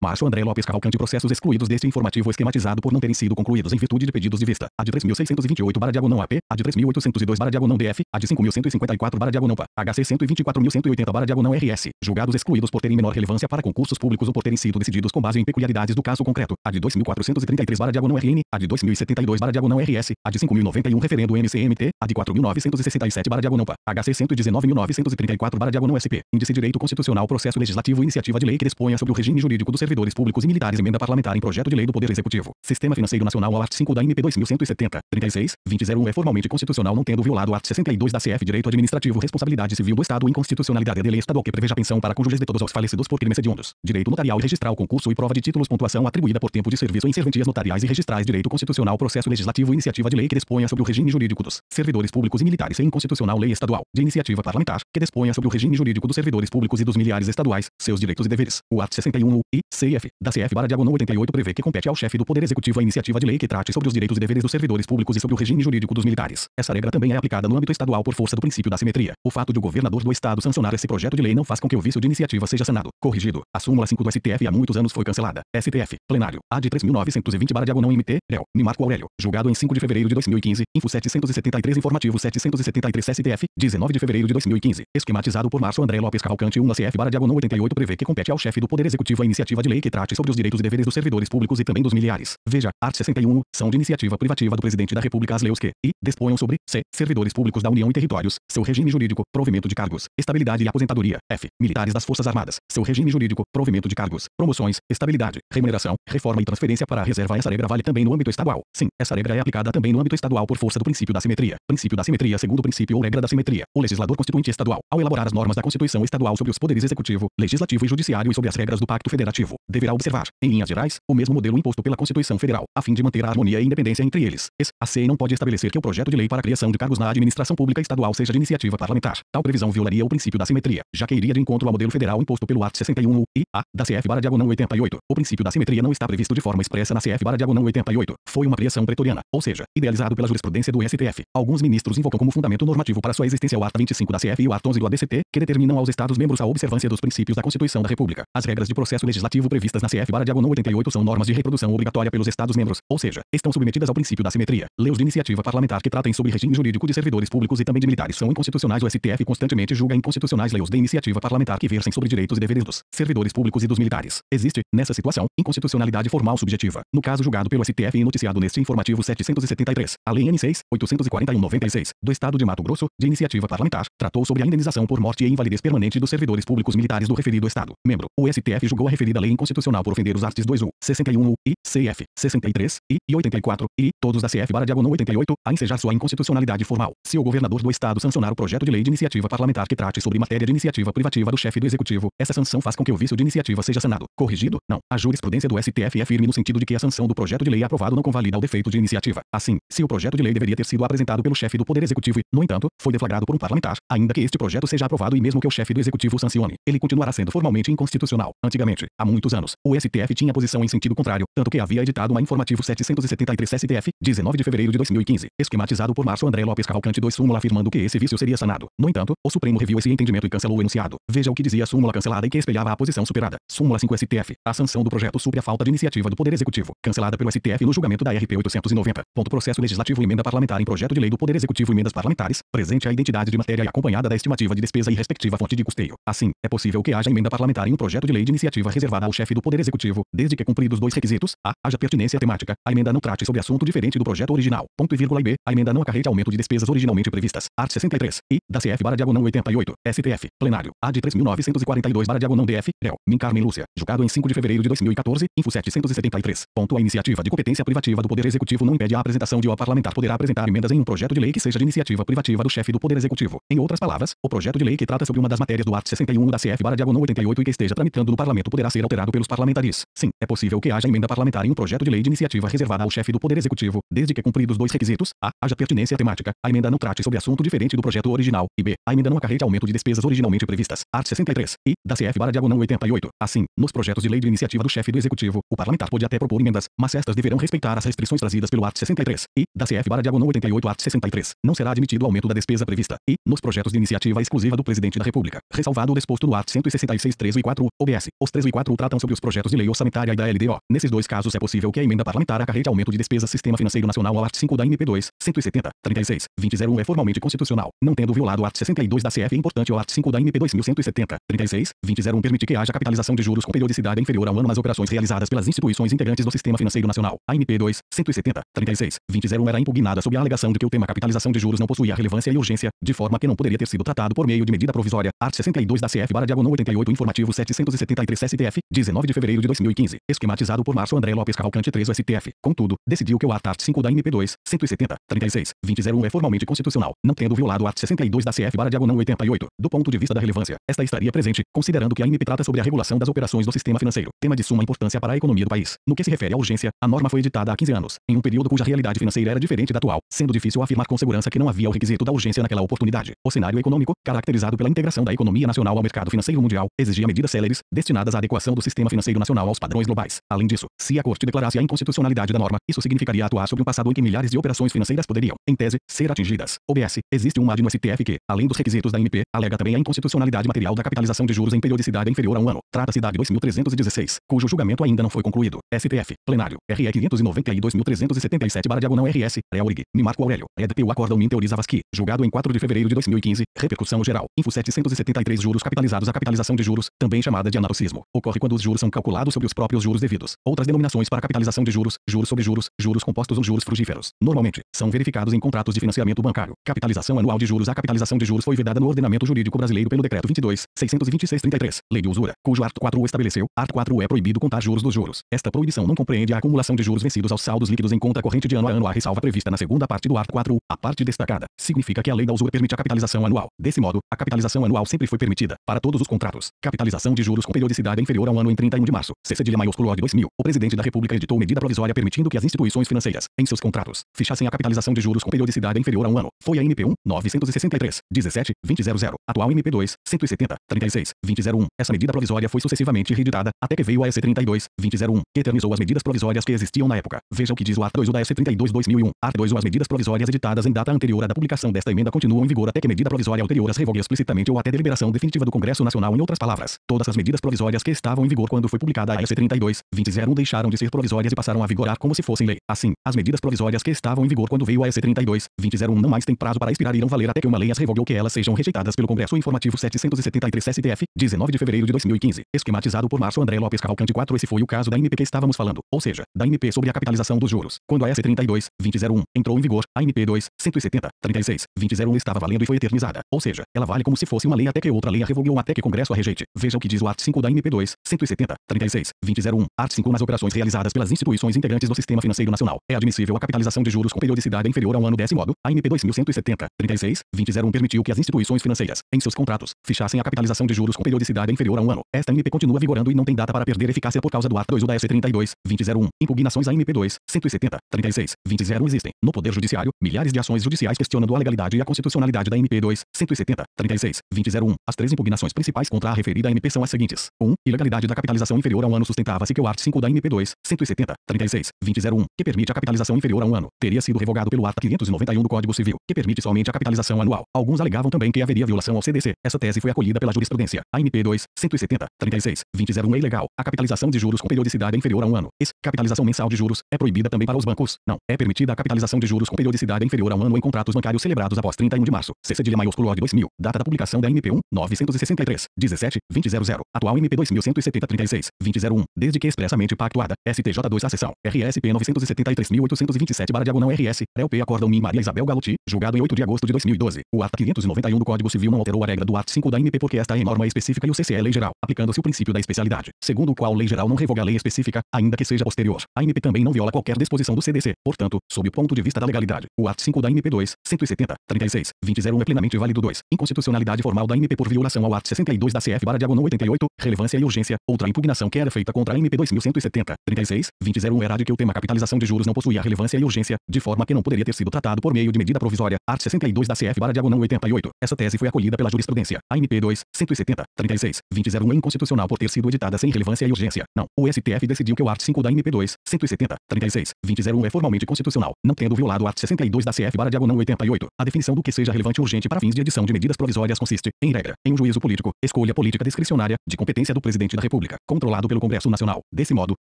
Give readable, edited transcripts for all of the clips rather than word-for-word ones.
Márcio André Lopes Cavalcante. Processos excluídos deste informativo esquematizado por não terem sido concluídos em virtude de pedidos de vista. A de 3.628/AP, a de 3.802/DF, a de 5.154/PA, HC 124.180/RS. Julgados excluídos por terem menor relevância para concursos públicos ou por terem sido decididos com base em peculiaridades do caso concreto. A de 2.433/RN, a de 2.072/RS, a de 5.091 referendo MCMT, a de 4.967/PA, HC 119.934/SP. Índice Direito Constitucional, Processo Legislativo, Iniciativa de Lei que disponha sobre o regime jurídico dos servidores públicos e militares, emenda parlamentar em projeto de lei do Poder Executivo. Sistema Financeiro Nacional ao art. 5 da MP 2170, 36/2001 é formalmente constitucional, não tendo violado o art. 62 da CF. Direito Administrativo, Responsabilidade Civil do Estado, Inconstitucionalidade da lei estadual que preveja a pensão para cônjuges de todos os falecidos por crimes hediondos. Direito notarial e registral, concurso e prova de títulos, pontuação atribuída por tempo de serviço em serventias notariais e registrais. Direito Constitucional, Processo Legislativo, Iniciativa de Lei que disponha sobre o regime jurídico dos servidores públicos e militares, e inconstitucional lei estadual de iniciativa parlamentar que disponha sobre o regime jurídico dos servidores públicos e dos militares estaduais, seus direitos e deveres. O art. 61 e CF da CF/88 prevê que compete ao chefe do Poder Executivo a iniciativa de lei que trate sobre os direitos e deveres dos servidores públicos e sobre o regime jurídico dos militares. Essa regra também é aplicada no âmbito estadual por força do princípio da simetria. O fato de o governador do estado sancionar esse projeto de lei não faz com que o vício de iniciativa seja sanado. Corrigido. A súmula 5 do STF há muitos anos foi cancelada. STF. Plenário. A de 3.920/MT. Réu. Marco Aurélio. Julgado em 5 de fevereiro de 2015. Info 773. Informativo 773. STF. 19 de fevereiro de 2015. Esquematizado por Márcio André Lopes Cavalcante. 1 CF/88 prevê que compete ao chefe do Poder Executivo a iniciativa de lei que trate sobre os direitos e deveres dos servidores públicos e também dos militares. Veja, art. 61, são de iniciativa privativa do Presidente da República as leis que, e, disponham sobre, c. servidores públicos da União e territórios, seu regime jurídico, provimento de cargos, estabilidade e aposentadoria, f. militares das Forças Armadas, seu regime jurídico, provimento de cargos, promoções, estabilidade, remuneração, reforma e transferência para a reserva. Essa regra vale também no âmbito estadual. Sim, essa regra é aplicada também no âmbito estadual por força do princípio da simetria. Princípio da simetria segundo o princípio ou regra da simetria. O legislador constituinte estadual, ao elaborar as normas da Constituição Estadual sobre os poderes executivo, legislativo e judiciário e sobre as regras do Pacto Federativo, deverá observar, em linhas gerais, o mesmo modelo imposto pela Constituição Federal, a fim de manter a harmonia e independência entre eles. A CEI não pode estabelecer que o projeto de lei para a criação de cargos na administração pública estadual seja de iniciativa parlamentar. Tal previsão violaria o princípio da simetria, já que iria de encontro ao modelo federal imposto pelo art. 61 e a da CF/88. O princípio da simetria não está previsto de forma expressa na CF/88. Foi uma criação pretoriana, ou seja, idealizado pela jurisprudência do STF. Alguns ministros invocam como fundamento normativo para sua existência o art. 25 da CF e o art. 11 do ADCT, que determinam aos Estados-membros a observância dos princípios da Constituição da República. As regras de processo legislativo previstas na CF/88 são normas de reprodução obrigatória pelos Estados-membros, ou seja, estão submetidas ao princípio da simetria. Leis de iniciativa parlamentar que tratem sobre regime jurídico de servidores públicos e também de militares são inconstitucionais. O STF constantemente julga inconstitucionais leis de iniciativa parlamentar que versem sobre direitos e deveres dos servidores públicos e dos militares. Existe, nessa situação, inconstitucionalidade formal subjetiva. No caso julgado pelo STF e noticiado neste informativo 773, a Lei N. 6.841/96, do Estado de Mato Grosso, de iniciativa parlamentar, tratou sobre a indenização por morte e invalidez permanente dos servidores públicos militares do referido Estado. Membro, o STF julgou a referida lei inconstitucional por ofender os artigos 2U, 61U e CF, 63 e 84 e todos da CF/88 a ensejar sua inconstitucionalidade formal. Se o governador do Estado sancionar o projeto de lei de iniciativa parlamentar que trate sobre matéria de iniciativa privativa do chefe do Executivo, essa sanção faz com que o vício de iniciativa seja sanado. Corrigido? Não. A jurisprudência do STF é firme no sentido de que a sanção do projeto de lei aprovado não convalida o defeito de iniciativa. Assim, se o projeto de lei deveria ter sido apresentado pelo chefe do Poder Executivo e, no entanto, foi deflagrado por um parlamentar, ainda que este projeto seja aprovado e mesmo que o chefe do Executivo sancione, ele continuará sendo formalmente inconstitucional. Antigamente, há muitos anos, o STF tinha posição em sentido contrário, tanto que havia editado uma informativo 773 STF, 19 de fevereiro de 2015, esquematizado por Márcio André Lopes Cavalcante 2 súmula afirmando que esse vício seria sanado. No entanto, o Supremo reviu esse entendimento e cancelou o enunciado. Veja o que dizia a súmula cancelada e que espelhava a posição superada. Súmula 5 STF. A sanção do projeto supre a falta de iniciativa do Poder Executivo, cancelada pelo STF no julgamento da RP 890. Processo legislativo emenda parlamentar em projeto de lei do Poder Executivo emendas parlamentares, presente a identidade de matéria e acompanhada da estimativa de despesa e respectiva fonte de custeio. Assim, é possível que haja emenda parlamentar em um projeto de lei de iniciativa reservada ao chefe do Poder Executivo, desde que cumpridos dois requisitos: a. haja pertinência temática, a emenda não trate sobre assunto diferente do projeto original, ponto e vírgula, e b. a emenda não acarrete aumento de despesas originalmente previstas. Art. 63 e da CF/88, STF, plenário, a de 3.942/DF, réu, Carmen Lúcia, julgado em 5 de fevereiro de 2014, info 773. A iniciativa de competência privativa do Poder Executivo não impede a apresentação de o parlamentar poderá apresentar emendas em um projeto de lei que seja de iniciativa privativa do chefe do Poder Executivo. Em outras palavras, o projeto de lei que trata sobre uma das matérias do art. 61 da CF/88 e que esteja tramitando no parlamento poderá ser alterado pelos parlamentares. Sim, é possível que haja emenda parlamentar em um projeto de lei de iniciativa reservada ao chefe do Poder Executivo, desde que cumpridos dois requisitos: a. haja pertinência temática, a emenda não trate sobre assunto diferente do projeto original, e b. a emenda não acarrete aumento de despesas originalmente previstas. Art. 63 e da CF/88. Assim, nos projetos de lei de iniciativa do chefe do Executivo, o parlamentar pode até propor emendas, mas estas deverão respeitar as restrições trazidas pelo art. 63 e da CF/88 art. 63. Não será admitido aumento da despesa prevista e, nos projetos de iniciativa exclusiva do Presidente da República, ressalvado o disposto no art. 166 3 e 4, OBS. Os 3 e 4 tratam votam sobre os projetos de lei orçamentária e da LDO. Nesses dois casos é possível que a emenda parlamentar acarrete aumento de despesas. Sistema Financeiro Nacional ao art. 5 da MP 2, 170, 36, 2001 é formalmente constitucional, não tendo violado o art. 62 da CF é importante o art. 5 da MP 2170, 36, 2001 permite que haja capitalização de juros com periodicidade inferior a um ano nas operações realizadas pelas instituições integrantes do Sistema Financeiro Nacional. A MP 2, 170, 36, 2001 era impugnada sob a alegação de que o tema capitalização de juros não possuía relevância e urgência, de forma que não poderia ter sido tratado por meio de medida provisória. Art. 62 da CF/88 Informativo 773 STF, 19 de fevereiro de 2015, esquematizado por Márcio André Lopes Cavalcante 3 STF. Contudo, decidiu que o art. 5 da MP 2, 170, 36, 2001 é formalmente constitucional, não tendo violado o art. 62 da CF/88. Do ponto de vista da relevância, esta estaria presente, considerando que a MP trata sobre a regulação das operações do sistema financeiro, tema de suma importância para a economia do país. No que se refere à urgência, a norma foi editada há 15 anos, em um período cuja realidade financeira era diferente da atual, sendo difícil afirmar com segurança que não havia o requisito da urgência naquela oportunidade. O cenário econômico, caracterizado pela integração da economia nacional ao mercado financeiro mundial, exigia medidas céleres, destinadas à adequação do sistema financeiro nacional aos padrões globais. Além disso, se a Corte declarasse a inconstitucionalidade da norma, isso significaria atuar sobre um passado em que milhares de operações financeiras poderiam, em tese, ser atingidas. OBS, existe um MAD no STF que, além dos requisitos da MP, alega também a inconstitucionalidade material da capitalização de juros em periodicidade inferior a um ano. Trata-se da de 2316, cujo julgamento ainda não foi concluído. STF, plenário, RE 590 e 2377/RS, Reaurig, Marco Aurélio, EDPU Acórdão Min Teori Zavascki, julgado em 4 de fevereiro de 2015, repercussão geral, Info 773 juros capitalizados. A capitalização de juros, também chamada de anatocismo, ocorre quando os juros são calculados sobre os próprios juros devidos. Outras denominações para capitalização de juros, juros sobre juros, juros compostos ou juros frugíferos, normalmente, são verificados em contratos de financiamento bancário. Capitalização anual de juros. A capitalização de juros foi vedada no ordenamento jurídico brasileiro pelo Decreto 22.626/33, Lei de Usura, cujo art. 4 o estabeleceu. Art. 4 é proibido contar juros dos juros. Esta proibição não compreende a acumulação de juros vencidos aos saldos líquidos em conta corrente de ano a ano. A ressalva prevista na segunda parte do art. 4, a parte destacada, significa que a lei da usura permite a capitalização anual. Desse modo, a capitalização anual sempre foi permitida, para todos os contratos. Capitalização de juros com periodicidade inferior a um ano. Em 31 de março, C/maiúsculo de 2000, o presidente da República editou medida provisória permitindo que as instituições financeiras, em seus contratos, fechassem a capitalização de juros com periodicidade inferior a um ano. Foi a MP 1, 963, 17, 2000, atual MP 2, 170, 36, 2001. Essa medida provisória foi sucessivamente reeditada, até que veio a SC 32, 2001, que eternizou as medidas provisórias que existiam na época. Veja o que diz o art. 2 da SC 32, 2001. Art. 2 as medidas provisórias editadas em data anterior à da publicação desta emenda continuam em vigor até que medida provisória ulterior as revogue explicitamente ou até deliberação definitiva do Congresso Nacional. Em outras palavras, todas as medidas provisórias que estavam em vigor quando foi publicada a SC 32, 2001 deixaram de ser provisórias e passaram a vigorar como se fossem lei. Assim, as medidas provisórias que estavam em vigor quando veio a SC 32, 2001 não mais têm prazo para expirar e irão valer até que uma lei as revogue ou que elas sejam rejeitadas pelo Congresso. Informativo 773 STF, 19 de fevereiro de 2015, esquematizado por Márcio André Lopes Cavalcante 4. Esse foi o caso da MP que estávamos falando, ou seja, da MP sobre a capitalização dos juros. Quando a SC 32, 2001 entrou em vigor, a MP 2, 170, 36, 2001 estava valendo e foi eternizada, ou seja, ela vale como se fosse uma lei até que outra lei a revogue ou até que Congresso a rejeite. Veja o que diz o art. 5 da MP 2, 170, 36, 2001. Art. 5 nas operações realizadas pelas instituições integrantes do Sistema Financeiro Nacional, é admissível a capitalização de juros com periodicidade inferior a um ano. Desse modo, a MP 2170, 36, 2001 permitiu que as instituições financeiras, em seus contratos, fechassem a capitalização de juros com periodicidade inferior a um ano. Esta MP continua vigorando e não tem data para perder eficácia por causa do art. 2 da SC 32, 2001. Impugnações à MP 2, 170, 36, 2001 existem. No Poder Judiciário, milhares de ações judiciais questionando a legalidade e a constitucionalidade da MP 2, 170, 36, 2001. As três impugnações principais contra a referida MP são as seguintes. 1. Ilegalidade da capitalização inferior a um ano. Sustentava-se que o art. 5 da MP 2, 170, 36, 2001, que permite a capitalização inferior a um ano, teria sido revogado pelo art. 591 do Código Civil, que permite somente a capitalização anual. Alguns alegavam também que haveria violação ao CDC. Essa tese foi acolhida pela jurisprudência. A MP 2, 170, 36, 2001 é ilegal. A capitalização de juros com periodicidade inferior a um ano. Capitalização mensal de juros é proibida também para os bancos. Não é permitida a capitalização de juros com periodicidade inferior a um ano em contratos bancários celebrados após 31 de março. C/maiúsculo de 2000, data da publicação da MP 1, 963, 17, 2000, atual MP 2170, 36, 2001, desde que expressamente pactuada. STJ 2 a seção, RSP 973.827/RS, RLP Acórdão Min Maria Isabel Galuti, julgado em 8 de agosto de 2012. O art. 591 do Código Civil não alterou a regra do art. 5 da MP porque esta é norma específica e o CC é lei geral, aplicando-se o princípio da especialidade, segundo o qual lei geral não revoga a lei específica, ainda que seja posterior. A MP também não viola qualquer disposição do CDC, portanto, sob o ponto de vista da legalidade, o art. 5 da MP 2, 170, 36, 2001 é plenamente válido. 2. Inconstitucionalidade formal da MP por violação ao art. 62 da CF/88, relevância e urgência. Outra impugnação que era feita contra a MP 2170, 36, 2001 era de que o tema capitalização de juros não possuía relevância e urgência, de forma que não poderia ter sido tratado por meio de medida provisória. Art. 62 da CF/88. Essa tese foi acolhida pela jurisprudência. A MP 2, 170, 36, 2001 é inconstitucional por ter sido editada sem relevância e urgência. Não. O STF decidiu que o art. 5 da MP 2, 170, 36, 2001 é formalmente constitucional, não tendo violado o art. 62 da CF/88. A definição do que seja relevante e urgente para fins de edição de medidas provisórias consiste, em regra, em um juízo político, escolha política discricionária, de competência do Presidente da República. República, controlado pelo Congresso Nacional. Desse modo,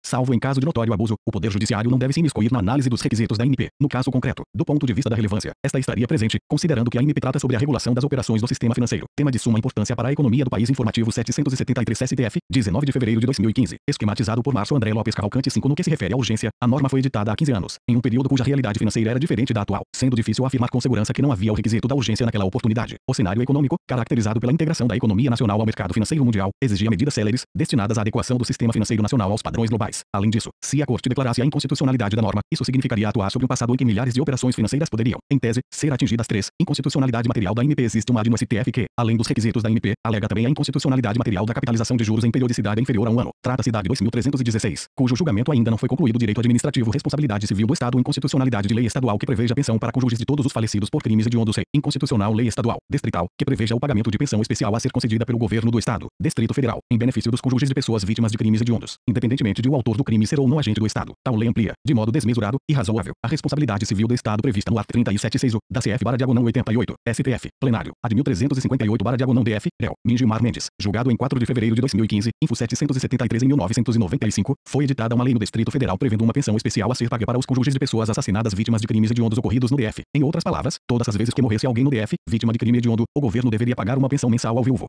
salvo em caso de notório abuso, o Poder Judiciário não deve se imiscuir na análise dos requisitos da ANP. No caso concreto, do ponto de vista da relevância, esta estaria presente, considerando que a ANP trata sobre a regulação das operações do sistema financeiro, tema de suma importância para a economia do país. Informativo 773 STF, 19 de fevereiro de 2015, esquematizado por Márcio André Lopes Cavalcante. 5. No que se refere à urgência, a norma foi editada há 15 anos, em um período cuja realidade financeira era diferente da atual, sendo difícil afirmar com segurança que não havia o requisito da urgência naquela oportunidade. O cenário econômico, caracterizado pela integração da economia nacional ao mercado financeiro mundial, exigia medidas céleres, destinadas à adequação do sistema financeiro nacional aos padrões globais. Além disso, se a Corte declarasse a inconstitucionalidade da norma, isso significaria atuar sobre um passado em que milhares de operações financeiras poderiam, em tese, ser atingidas. 3. Inconstitucionalidade material da ANP. Existe uma AD no STF que, além dos requisitos da ANP, alega também a inconstitucionalidade material da capitalização de juros em periodicidade inferior a um ano. Trata-se da AD 2316, cujo julgamento ainda não foi concluído. Direito administrativo, responsabilidade civil do Estado, inconstitucionalidade de lei estadual que preveja pensão para cônjuges de todos os falecidos por crimes hediondos e inconstitucional lei estadual, distrital, que preveja o pagamento de pensão especial a ser concedida pelo governo do Estado, Distrito Federal, em benefício dos cônjuges de pessoas vítimas de crimes hediondos, independentemente de o autor do crime ser ou não agente do Estado. Tal lei amplia, de modo desmesurado e razoável, a responsabilidade civil do Estado prevista no artigo 37.6 da CF/88, STF, plenário, AD 1358/DF, réu, Mingimar Mendes, julgado em 4 de fevereiro de 2015, info 773 em 1995, foi editada uma lei no Distrito Federal prevendo uma pensão especial a ser paga para os cônjuges de pessoas assassinadas vítimas de crimes hediondos ocorridos no DF. Em outras palavras, todas as vezes que morresse alguém no DF, vítima de crime hediondo, o governo deveria pagar uma pensão mensal ao viúvo,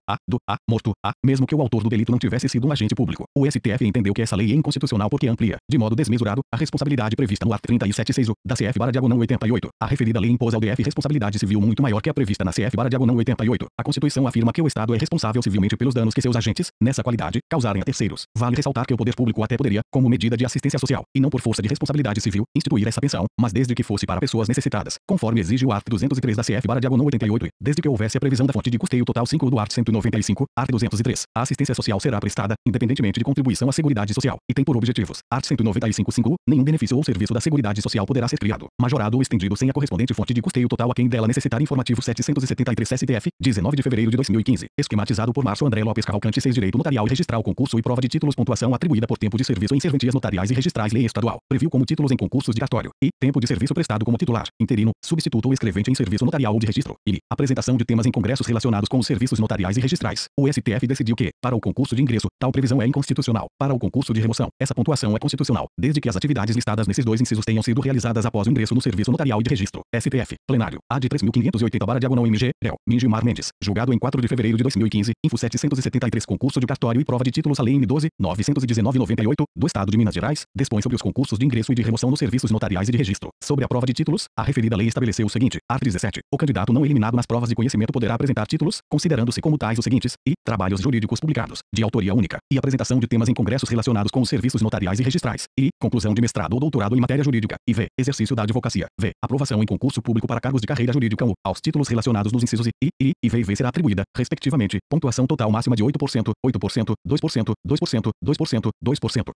morto, mesmo que o autor do delito não tivesse sido um agente público. O STF entendeu que essa lei é inconstitucional porque amplia, de modo desmesurado, a responsabilidade prevista no artigo 37.6 da CF/88. A referida lei impôs ao DF responsabilidade civil muito maior que a prevista na CF/88. A Constituição afirma que o Estado é responsável civilmente pelos danos que seus agentes, nessa qualidade, causarem a terceiros. Vale ressaltar que o poder público até poderia, como medida de assistência social, e não por força de responsabilidade civil, instituir essa pensão, mas desde que fosse para pessoas necessitadas, conforme exige o artigo 203 da CF/88, desde que houvesse a previsão da fonte de custeio total. 5 do artigo 195, artigo 203. A assistência social será prestada, independentemente de contribuição à Seguridade Social, e tem por objetivos, artigo 195.5, nenhum benefício ou serviço da Seguridade Social poderá ser criado, majorado ou estendido sem a correspondente fonte de custeio total a quem dela necessitar. Informativo 773 STF, 19 de fevereiro de 2015, esquematizado por Márcio André Lopes Cavalcante. 6. Direito notarial e registral, concurso e prova de títulos. Pontuação atribuída por tempo de serviço em serventias notariais e registrais. Lei estadual previu como títulos em concursos de cartório e tempo de serviço prestado como titular, interino, substituto ou escrevente em serviço notarial ou de registro e apresentação de temas em congressos relacionados com os serviços notariais e registrais. O STF decidiu que, para o concurso de ingresso, tal previsão é inconstitucional. Para o concurso de remoção, essa pontuação é constitucional, desde que as atividades listadas nesses dois incisos tenham sido realizadas após o ingresso no serviço notarial e de registro. STF, plenário, AD 3580/MG, réu, Mingimar Mendes, julgado em 4 de fevereiro de 2015, info 773. Concurso de cartório e prova de títulos. A Lei N. 12.919/98, do Estado de Minas Gerais, dispõe sobre os concursos de ingresso e de remoção nos serviços notariais e de registro. Sobre a prova de títulos, a referida lei estabeleceu o seguinte: artigo 17. O candidato não eliminado nas provas de conhecimento poderá apresentar títulos, considerando-se como tais os seguintes: e trabalhos jurídicos publicados, de autoria única, e apresentação de temas em congressos relacionados com os serviços notariais e registrais, e conclusão de mestrado ou doutorado em matéria jurídica, e v. exercício da advocacia, v. aprovação em concurso público para cargos de carreira jurídica ou aos títulos relacionados nos incisos e v e v será atribuída, respectivamente, pontuação total máxima de 8%, 2%, 2%, 2%,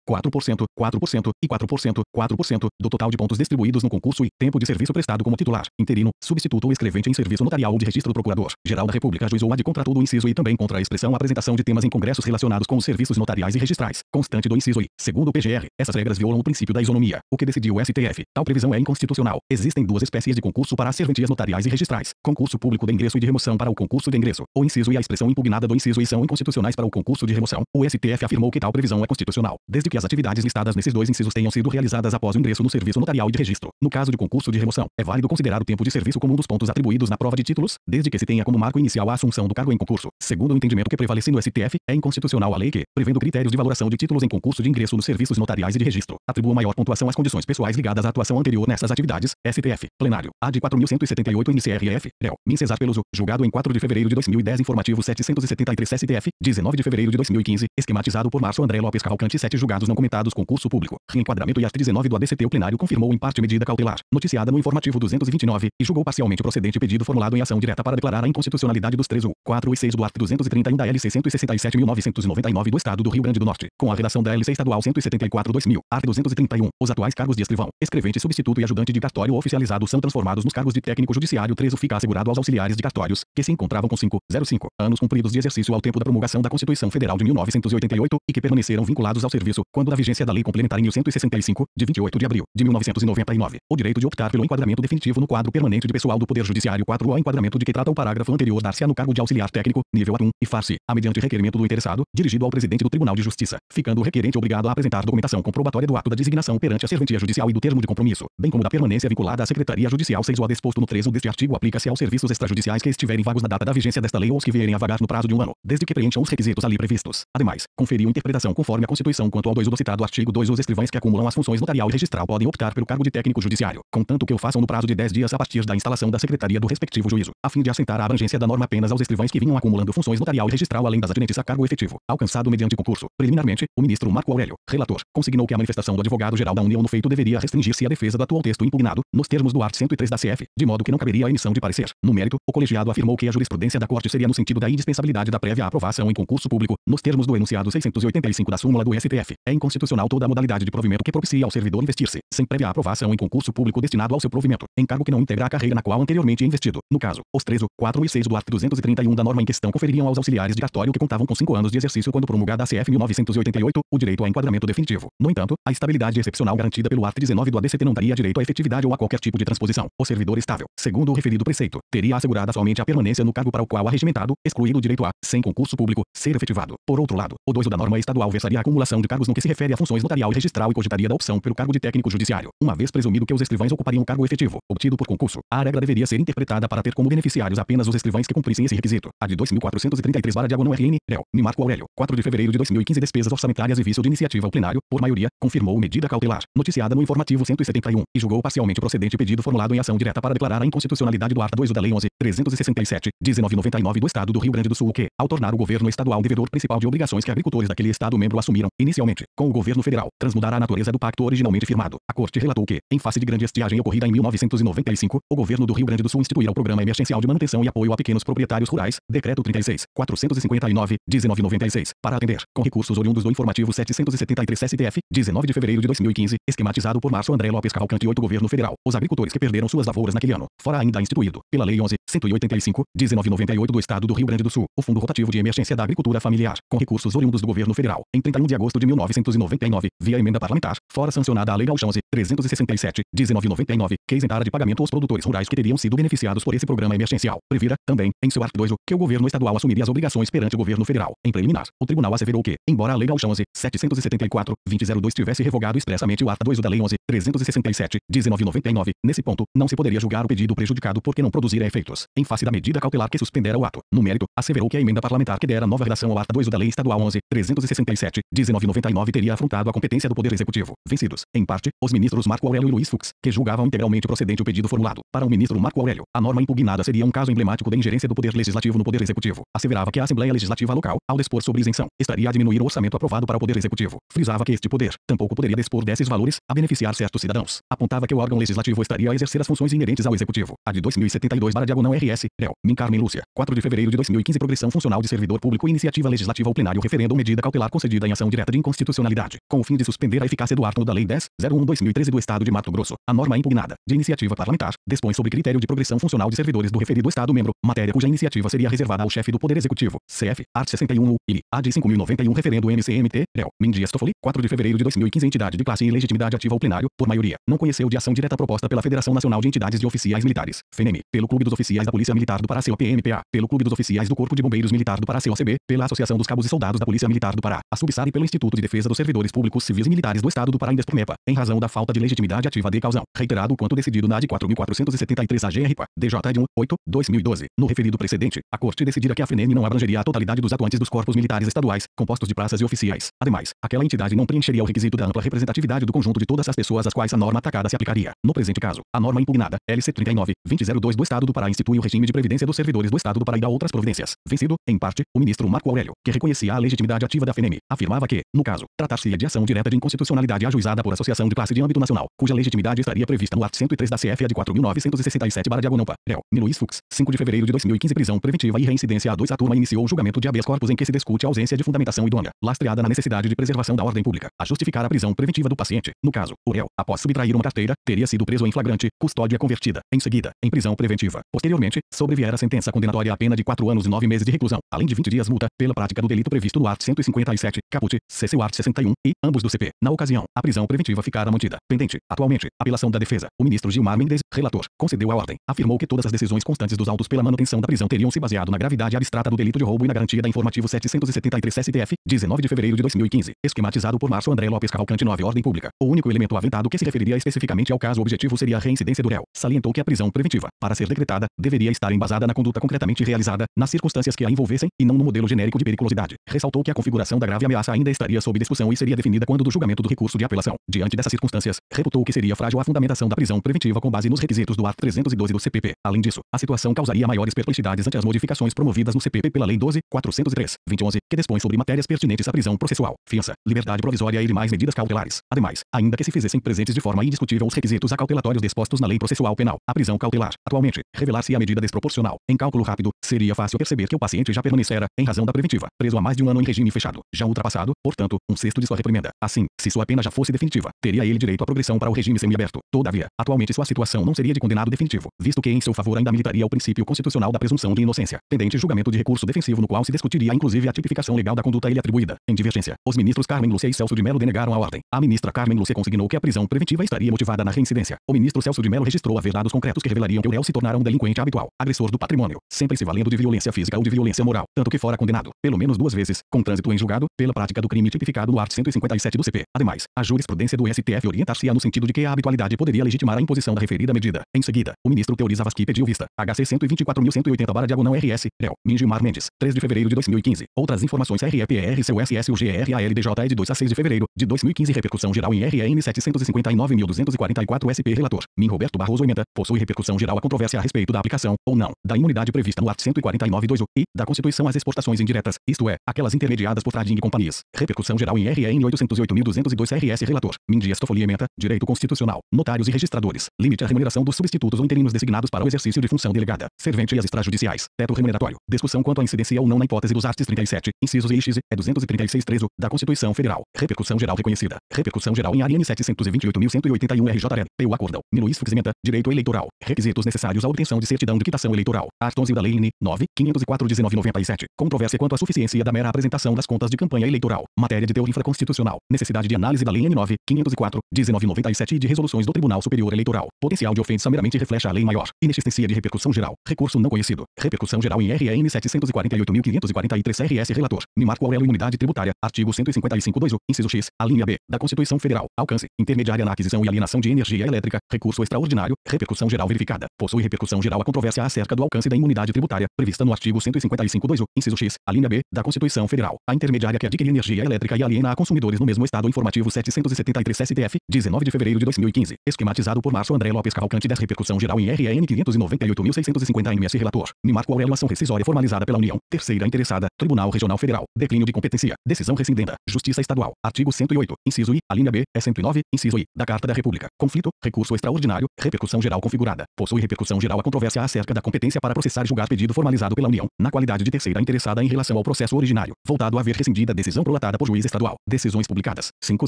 4%, 4% e 4% do total de pontos distribuídos no concurso e tempo de serviço prestado como titular, interino, substituto ou escrevente em serviço notarial ou de registro do Procurador-Geral da República, juiz ou ad contra todo o inciso e também contra a expressão apresentação de temas em congressos relacionados com os serviços notariais e registrais, constante do inciso I. Segundo o PGR, essas regras violam o princípio da isonomia, o que decidiu o STF. Tal previsão é inconstitucional. Existem duas espécies de concurso para as serventias notariais e registrais: concurso público de ingresso e de remoção. Para o concurso de ingresso, o inciso e a expressão impugnada do inciso I são inconstitucionais. Para o concurso de remoção, o STF afirmou que tal previsão é constitucional, desde que as atividades listadas nesses dois incisos tenham sido realizadas após o ingresso no serviço notarial e de registro. No caso de concurso de remoção, é válido considerar o tempo de serviço como um dos pontos atribuídos na prova de títulos, desde que se tenha como marco inicial a assunção do cargo em concurso. Segundo o entendimento que prevalece no STF, é inconstitucional a lei que, prevendo critérios de valoração de títulos em concurso de ingresso nos serviços notariais e de registro, atribua maior pontuação às condições pessoais ligadas à atuação anterior nessas atividades. STF, plenário, AD 4178 NCRF, réu, Mincesar Peluso, julgado em 4 de fevereiro de 2010. Informativo 773 STF, 19 de fevereiro de 2015, esquematizado por Márcio André Lopes Cavalcante. 7 julgados não comentados. Concurso público, reenquadramento e artigo 19 do ADCT. O plenário confirmou em parte medida cautelar, noticiada no informativo 229, e julgou parcialmente procedente pedido formulado em ação direta para declarar a inconstitucionalidade dos 3, 4 e 6 do artigo 231 da LC 167.999 do Estado do Rio Grande do Norte, com a redação da LC Estadual 174/2000, artigo 231. Os atuais cargos de escrivão, escrevente substituto e ajudante de cartório oficializado são transformados nos cargos de técnico judiciário. 3. O fica assegurado aos auxiliares de cartórios, que se encontravam com 5,05 anos cumpridos de exercício ao tempo da promulgação da Constituição Federal de 1988 e que permaneceram vinculados ao serviço quando da vigência da Lei Complementar nº 1165, de 28 de abril de 1999, o direito de optar pelo enquadramento definitivo no quadro permanente de pessoal do Poder Judiciário. 4. O enquadramento de que trata o parágrafo anterior dar-se-á no cargo de auxiliar técnico, nível A1, e far-se, mediante requerimento do interessado, dirigido ao presidente do Tribunal de Justiça, ficando o requerente obrigado a apresentar documentação comprobatória do ato da designação perante a serventia judicial e do termo de compromisso, bem como da permanência vinculada à Secretaria Judicial 6. O disposto no 3 deste artigo aplica-se aos serviços extrajudiciais que estiverem vagos na data da vigência desta lei ou os que vierem a vagar no prazo de 1 ano, desde que preencham os requisitos ali previstos. Ademais, conferiu interpretação conforme a Constituição quanto ao 2 do citado artigo 2. Os escrivães que acumulam as funções notarial e registral podem optar pelo cargo de técnico judiciário, contanto que o façam no prazo de 10 dias a partir da instalação da secretaria do respectivo juízo, a fim de assentar a abrangência da norma apenas aos escrivães que vinham acumulando funções notarial e registral além das atinentes a cargo efetivo, alcançado mediante concurso. Preliminarmente, o ministro Marco Aurélio, relator, consignou que a manifestação do advogado-geral da União no feito deveria restringir-se à defesa do atual texto impugnado, nos termos do art. 103 da CF, de modo que não caberia a emissão de parecer. No mérito, o colegiado afirmou que a jurisprudência da Corte seria no sentido da indispensabilidade da prévia aprovação em concurso público, nos termos do enunciado 685 da súmula do STF. É inconstitucional toda a modalidade de provimento que propicia ao servidor investir-se, sem prévia aprovação em concurso público destinado ao seu provimento, encargo que não integra a carreira na qual anteriormente é investido. No caso, os 3, 4 e 6 do art. 231 da norma em questão confeririam aos auxiliares de cartório que contavam com 5 anos de exercício quando promulgada a CF 1988, o direito a enquadramento definitivo. No entanto, a estabilidade excepcional garantida pelo art. 19 do ADCT não daria direito à efetividade ou a qualquer tipo de transposição. O servidor estável, segundo o referido preceito, teria assegurada somente a permanência no cargo para o qual arregimentado, excluído o direito a, sem concurso público, ser efetivado. Por outro lado, o 2 da norma estadual versaria a acumulação de cargos no que se refere a funções notarial e registral e cogitaria da opção pelo cargo de técnico judiciário. Uma vez presumido que os escrivães ocupariam o cargo efetivo, obtido por concurso, a regra deveria ser interpretada para ter como beneficiários apenas os escrivães que cumprissem esse requisito. A de 2433/REL, me Marco Aurélio, 4 de fevereiro de 2015. Despesas orçamentárias e vício de iniciativa ao plenário, por maioria, confirmou medida cautelar, noticiada no informativo 171, e julgou parcialmente procedente pedido formulado em ação direta para declarar a inconstitucionalidade do art. 2 da Lei 11.367, 1999 do Estado do Rio Grande do Sul, que, ao tornar o governo estadual devedor principal de obrigações que agricultores daquele Estado membro assumiram, inicialmente, com o governo federal, transmudará a natureza do pacto originalmente firmado. A Corte relatou que, em face de grande estiagem ocorrida em 1995, o governo do Rio Grande do Sul instituirá o Programa Emergencial de Manutenção e Apoio a Pequenos Proprietários Rurais, Decreto 36.459, 1996, para atender, com recursos oriundos do informativo 773 STF, 19 de fevereiro de 2015, esquematizado por Márcio André Lopes Cavalcante 8 Governo Federal, os agricultores que perderam suas lavouras naquele ano, fora ainda instituído, pela Lei 11.185, 1998 do Estado do Rio Grande do Sul, o Fundo Rotativo de Emergência da Agricultura Familiar, com recursos oriundos do Governo Federal, em 31 de agosto de 1999, via emenda parlamentar, fora sancionada a Lei Gaúcha 11.367, 1999, que isentara de pagamento aos produtores rurais que teriam sido beneficiados por esse programa emergencial. Previra, também, em seu art. 2, que o governo estadual assumiria as obrigações perante o governo federal. Em preliminar, o tribunal asseverou que, embora a Lei Gaúcha 11.774, 2002 tivesse revogado expressamente o art. 2 da Lei 11.367, 1999, nesse ponto, não se poderia julgar o pedido prejudicado porque não produzira efeitos, em face da medida cautelar que suspendera o ato. No mérito, asseverou que a emenda parlamentar que dera nova redação ao art. 2 da Lei Estadual 11.367, 1999 teria afrontado a competência do Poder Executivo, vencidos, em parte, os ministros Marco Aurélio e Luiz Fux, que julgavam integralmente procedente o pedido formulado. Para o ministro Marco Aurélio, a norma impugnada seria um caso emblemático da ingerência do Poder Legislativo no Poder Executivo. Asseverava que a Assembleia Legislativa local, ao dispor sobre isenção, estaria a diminuir o orçamento aprovado para o Poder Executivo. Frisava que este poder, tampouco poderia dispor desses valores, a beneficiar certos cidadãos. Apontava que o órgão legislativo estaria a exercer as funções inerentes ao Executivo. A de 2072/RS, REL, Carmen Lúcia, 4 de fevereiro de 2015. Progressão funcional de servidor público. Iniciativa legislativa ao plenário. Referendo medida cautelar concedida em ação direta de inconstitucionalidade, com o fim de suspender a eficácia do ato da Lei 10.01/2013 do Estado de Mato Grosso. A norma impugnada, de iniciativa parlamentar, dispõe sobre critério de progressão funcional de servidores do referido Estado membro, matéria cuja iniciativa seria reservada ao chefe do Poder Executivo. CF, art. 61 e a de 5.091. Referendo MCMT, REL, Mendias Toffoli, 4 de fevereiro de 2015. Entidade de classe e legitimidade ativa ao plenário, por maioria, não conheceu de ação direta proposta pela Federação Nacional de Entidades de Oficiais Militares, FENEMI, pelo Clube dos Oficiais da Polícia Militar do Pará COPMPA, pelo Clube dos Oficiais do Corpo de Bombeiros Militar do Pará COCB, pela Associação dos Cabos e Soldados da Polícia Militar do Pará, a subsar e pelo Instituto de Defesa dos Servidores Públicos Civis e Militares do Estado do Pará Indespromepa, em razão da falta de legitimidade ativa de causão, reiterado o quanto decidido na AD 4.473 AGRPA, DJ de 1/8/2012. No referido precedente, a Corte decidira que a FENEMI não abrangeria a totalidade dos atuantes dos corpos militares estaduais, compostos de praças e oficiais. Ademais, aquela entidade não preencheria o requisito da ampla representatividade do conjunto de todas as pessoas às quais a norma atacada se aplicaria. No presente caso, a norma impugnada, LC 39.2002 do Estado do Pará institui o regime de previdência dos servidores do Estado do Pará e dá outras providências. Vencido, em parte, o ministro Marco Aurélio, que reconhecia a legitimidade ativa da FENEMI, afirmava que, no caso, tratar-se de ação direta de inconstitucionalidade ajuizada por associação de classe de âmbito nacional, cuja legitimidade estaria prevista no art. 103 da CF a de 4.967/Diagonampa, REL, Luiz Fux, 5 de fevereiro de 2015. Prisão preventiva e reincidência a 2. A turma iniciou o julgamento de habeas corpus em que se discute a ausência de fundamentação idônea, lastreada na necessidade de preservação da ordem pública, a justificar a prisão preventiva do paciente. No caso, o réu, após subtrair uma carteira, teria sido preso em flagrante, custódia convertida, em seguida, em prisão preventiva. Posteriormente, sobreviera a sentença condenatória a pena de 4 anos e 9 meses de reclusão, além de 20 dias multa, pela prática do delito previsto no art. 157, caput, CC art. 61, e, ambos do CP. Na ocasião, a prisão preventiva ficara mantida. Pendente, atualmente, apelação da defesa. O ministro Gilmar Mendes, relator, concedeu a ordem. Afirmou que todas as decisões constantes dos autos pela manutenção da prisão teriam se baseado na gravidade abstrata do delito de roubo e na garantia da informativo 773 63 STF, 19 de fevereiro de 2015, esquematizado por Márcio André Lopes Cavalcante 9 Ordem Pública. O único elemento aventado que se referiria especificamente ao caso objetivo seria a reincidência do réu. Salientou que a prisão preventiva, para ser decretada, deveria estar embasada na conduta concretamente realizada, nas circunstâncias que a envolvessem, e não no modelo genérico de periculosidade. Ressaltou que a configuração da grave ameaça ainda estaria sob discussão e seria definida quando do julgamento do recurso de apelação. Diante dessas circunstâncias, reputou que seria frágil a fundamentação da prisão preventiva com base nos requisitos do artigo 312 do CPP. Além disso, a situação causaria maiores perplexidades ante as modificações promovidas no CPP pela Lei 12.403, 2011, que dispõe sobre matérias pertinentes à prisão processual, fiança, liberdade provisória e demais medidas cautelares. Ademais, ainda que se fizessem presentes de forma indiscutível os requisitos acautelatórios dispostos na Lei Processual Penal, a prisão cautelar, atualmente, revelar-se a medida desproporcional. Em cálculo rápido, seria fácil perceber que o paciente já permanecera, em razão da preventiva, preso há mais de um ano em regime fechado, já ultrapassado, portanto, um sexto de sua reprimenda. Assim, se sua pena já fosse definitiva, teria ele direito à progressão para o regime semiaberto. Todavia, atualmente sua situação não seria de condenado definitivo, visto que em seu favor ainda militaria o princípio constitucional da presunção de inocência, pendente julgamento de recurso defensivo no qual se discutiria inclusive a tipificação legal da conduta a ele atribuída. Em divergência, os ministros Carmen Lúcia e Celso de Mello denegaram a ordem. A ministra Carmen Lúcia consignou que a prisão preventiva estaria motivada na reincidência. O ministro Celso de Mello registrou haver dados concretos que revelariam que o réu se tornara um delinquente habitual, agressor do patrimônio, sempre se valendo de violência física ou de violência moral, tanto que fora condenado, pelo menos 2 vezes, com trânsito em julgado, pela prática do crime tipificado no artigo 157 do CP. Ademais, a jurisprudência do STF orientar-se-á no sentido de que a habitualidade poderia legitimar a imposição da referida medida. Em seguida, o ministro Teori Zavascki pediu vista. HC 124.180/diagonal RS, réu, Mingimar Mendes, 3 de fevereiro de 2015. Outras informações REPR seu SSUGRALDJ é de 2 a 6 de fevereiro de 2015. Repercussão geral em RN 759.244 SP. Relator, Min Roberto Barroso emenda, possui repercussão geral a controvérsia a respeito da aplicação, ou não, da imunidade prevista no artigo 149.2 e da Constituição às exportações indiretas, isto é, aquelas intermediadas por trading e companhias. Repercussão geral em RN 808.202 RS. Relator, Min Dias Toffoli emenda, direito constitucional, notários e registradores, limite à remuneração dos substitutos ou interinos designados para o exercício de função delegada, servente e as extrajudiciais, teto remuneratório, discussão quanto à incidência ou não na hipótese dos artigos 37, incisos E e X, 236-3 da Constituição Federal. Repercussão geral reconhecida. Repercussão geral em ARN 728.181 RJ. PU Acordão. Luiz Fux emenda, direito eleitoral, requisitos necessários à obtenção de certidão de quitação eleitoral. Art. 11 da Lei N. 9.504/1997. Controvérsia quanto à suficiência da mera apresentação das contas de campanha eleitoral. Matéria de teor infraconstitucional. Necessidade de análise da Lei N. 9.504/1997 e de resoluções do Tribunal Superior Eleitoral. Potencial de ofensa meramente reflete a lei maior. Inexistência de repercussão geral. Recurso não conhecido. Repercussão geral em RN 748.543 RS. Relator, Marco Aurélio. Imunidade tributária. Artigo 155.2. Inciso X. A linha B. Da Constituição Federal. Alcance. Intermediária na aquisição e alienação de energia elétrica. Recurso extraordinário. Repercussão geral verificada. Possui repercussão geral a controvérsia acerca do alcance da imunidade tributária, prevista no artigo 155.2. Inciso X. A linha B. Da Constituição Federal. A intermediária que adquire energia elétrica e aliena a consumidores no mesmo estado. Informativo 773 STF. 19 de fevereiro de 2015. Esquematizado por Márcio André Lopes Cavalcante. 10. Repercussão geral em RN 598.650 MS. Relator, Marco Aurélio. Ação rescisória formalizada pela União. Terceira interessada. Tribunal Regional Federal. Declínio de competência. Decisão rescindenda. Justiça Estadual. Artigo 108. Inciso I. A linha B. É 109. Inciso I. Da Carta da República. Conflito. Recurso extraordinário. Repercussão geral configurada. Possui repercussão geral a controvérsia acerca da competência para processar e julgar pedido formalizado pela União, na qualidade de terceira interessada em relação ao processo originário, voltado a haver rescindida a decisão prolatada por juiz estadual. Decisões publicadas. 5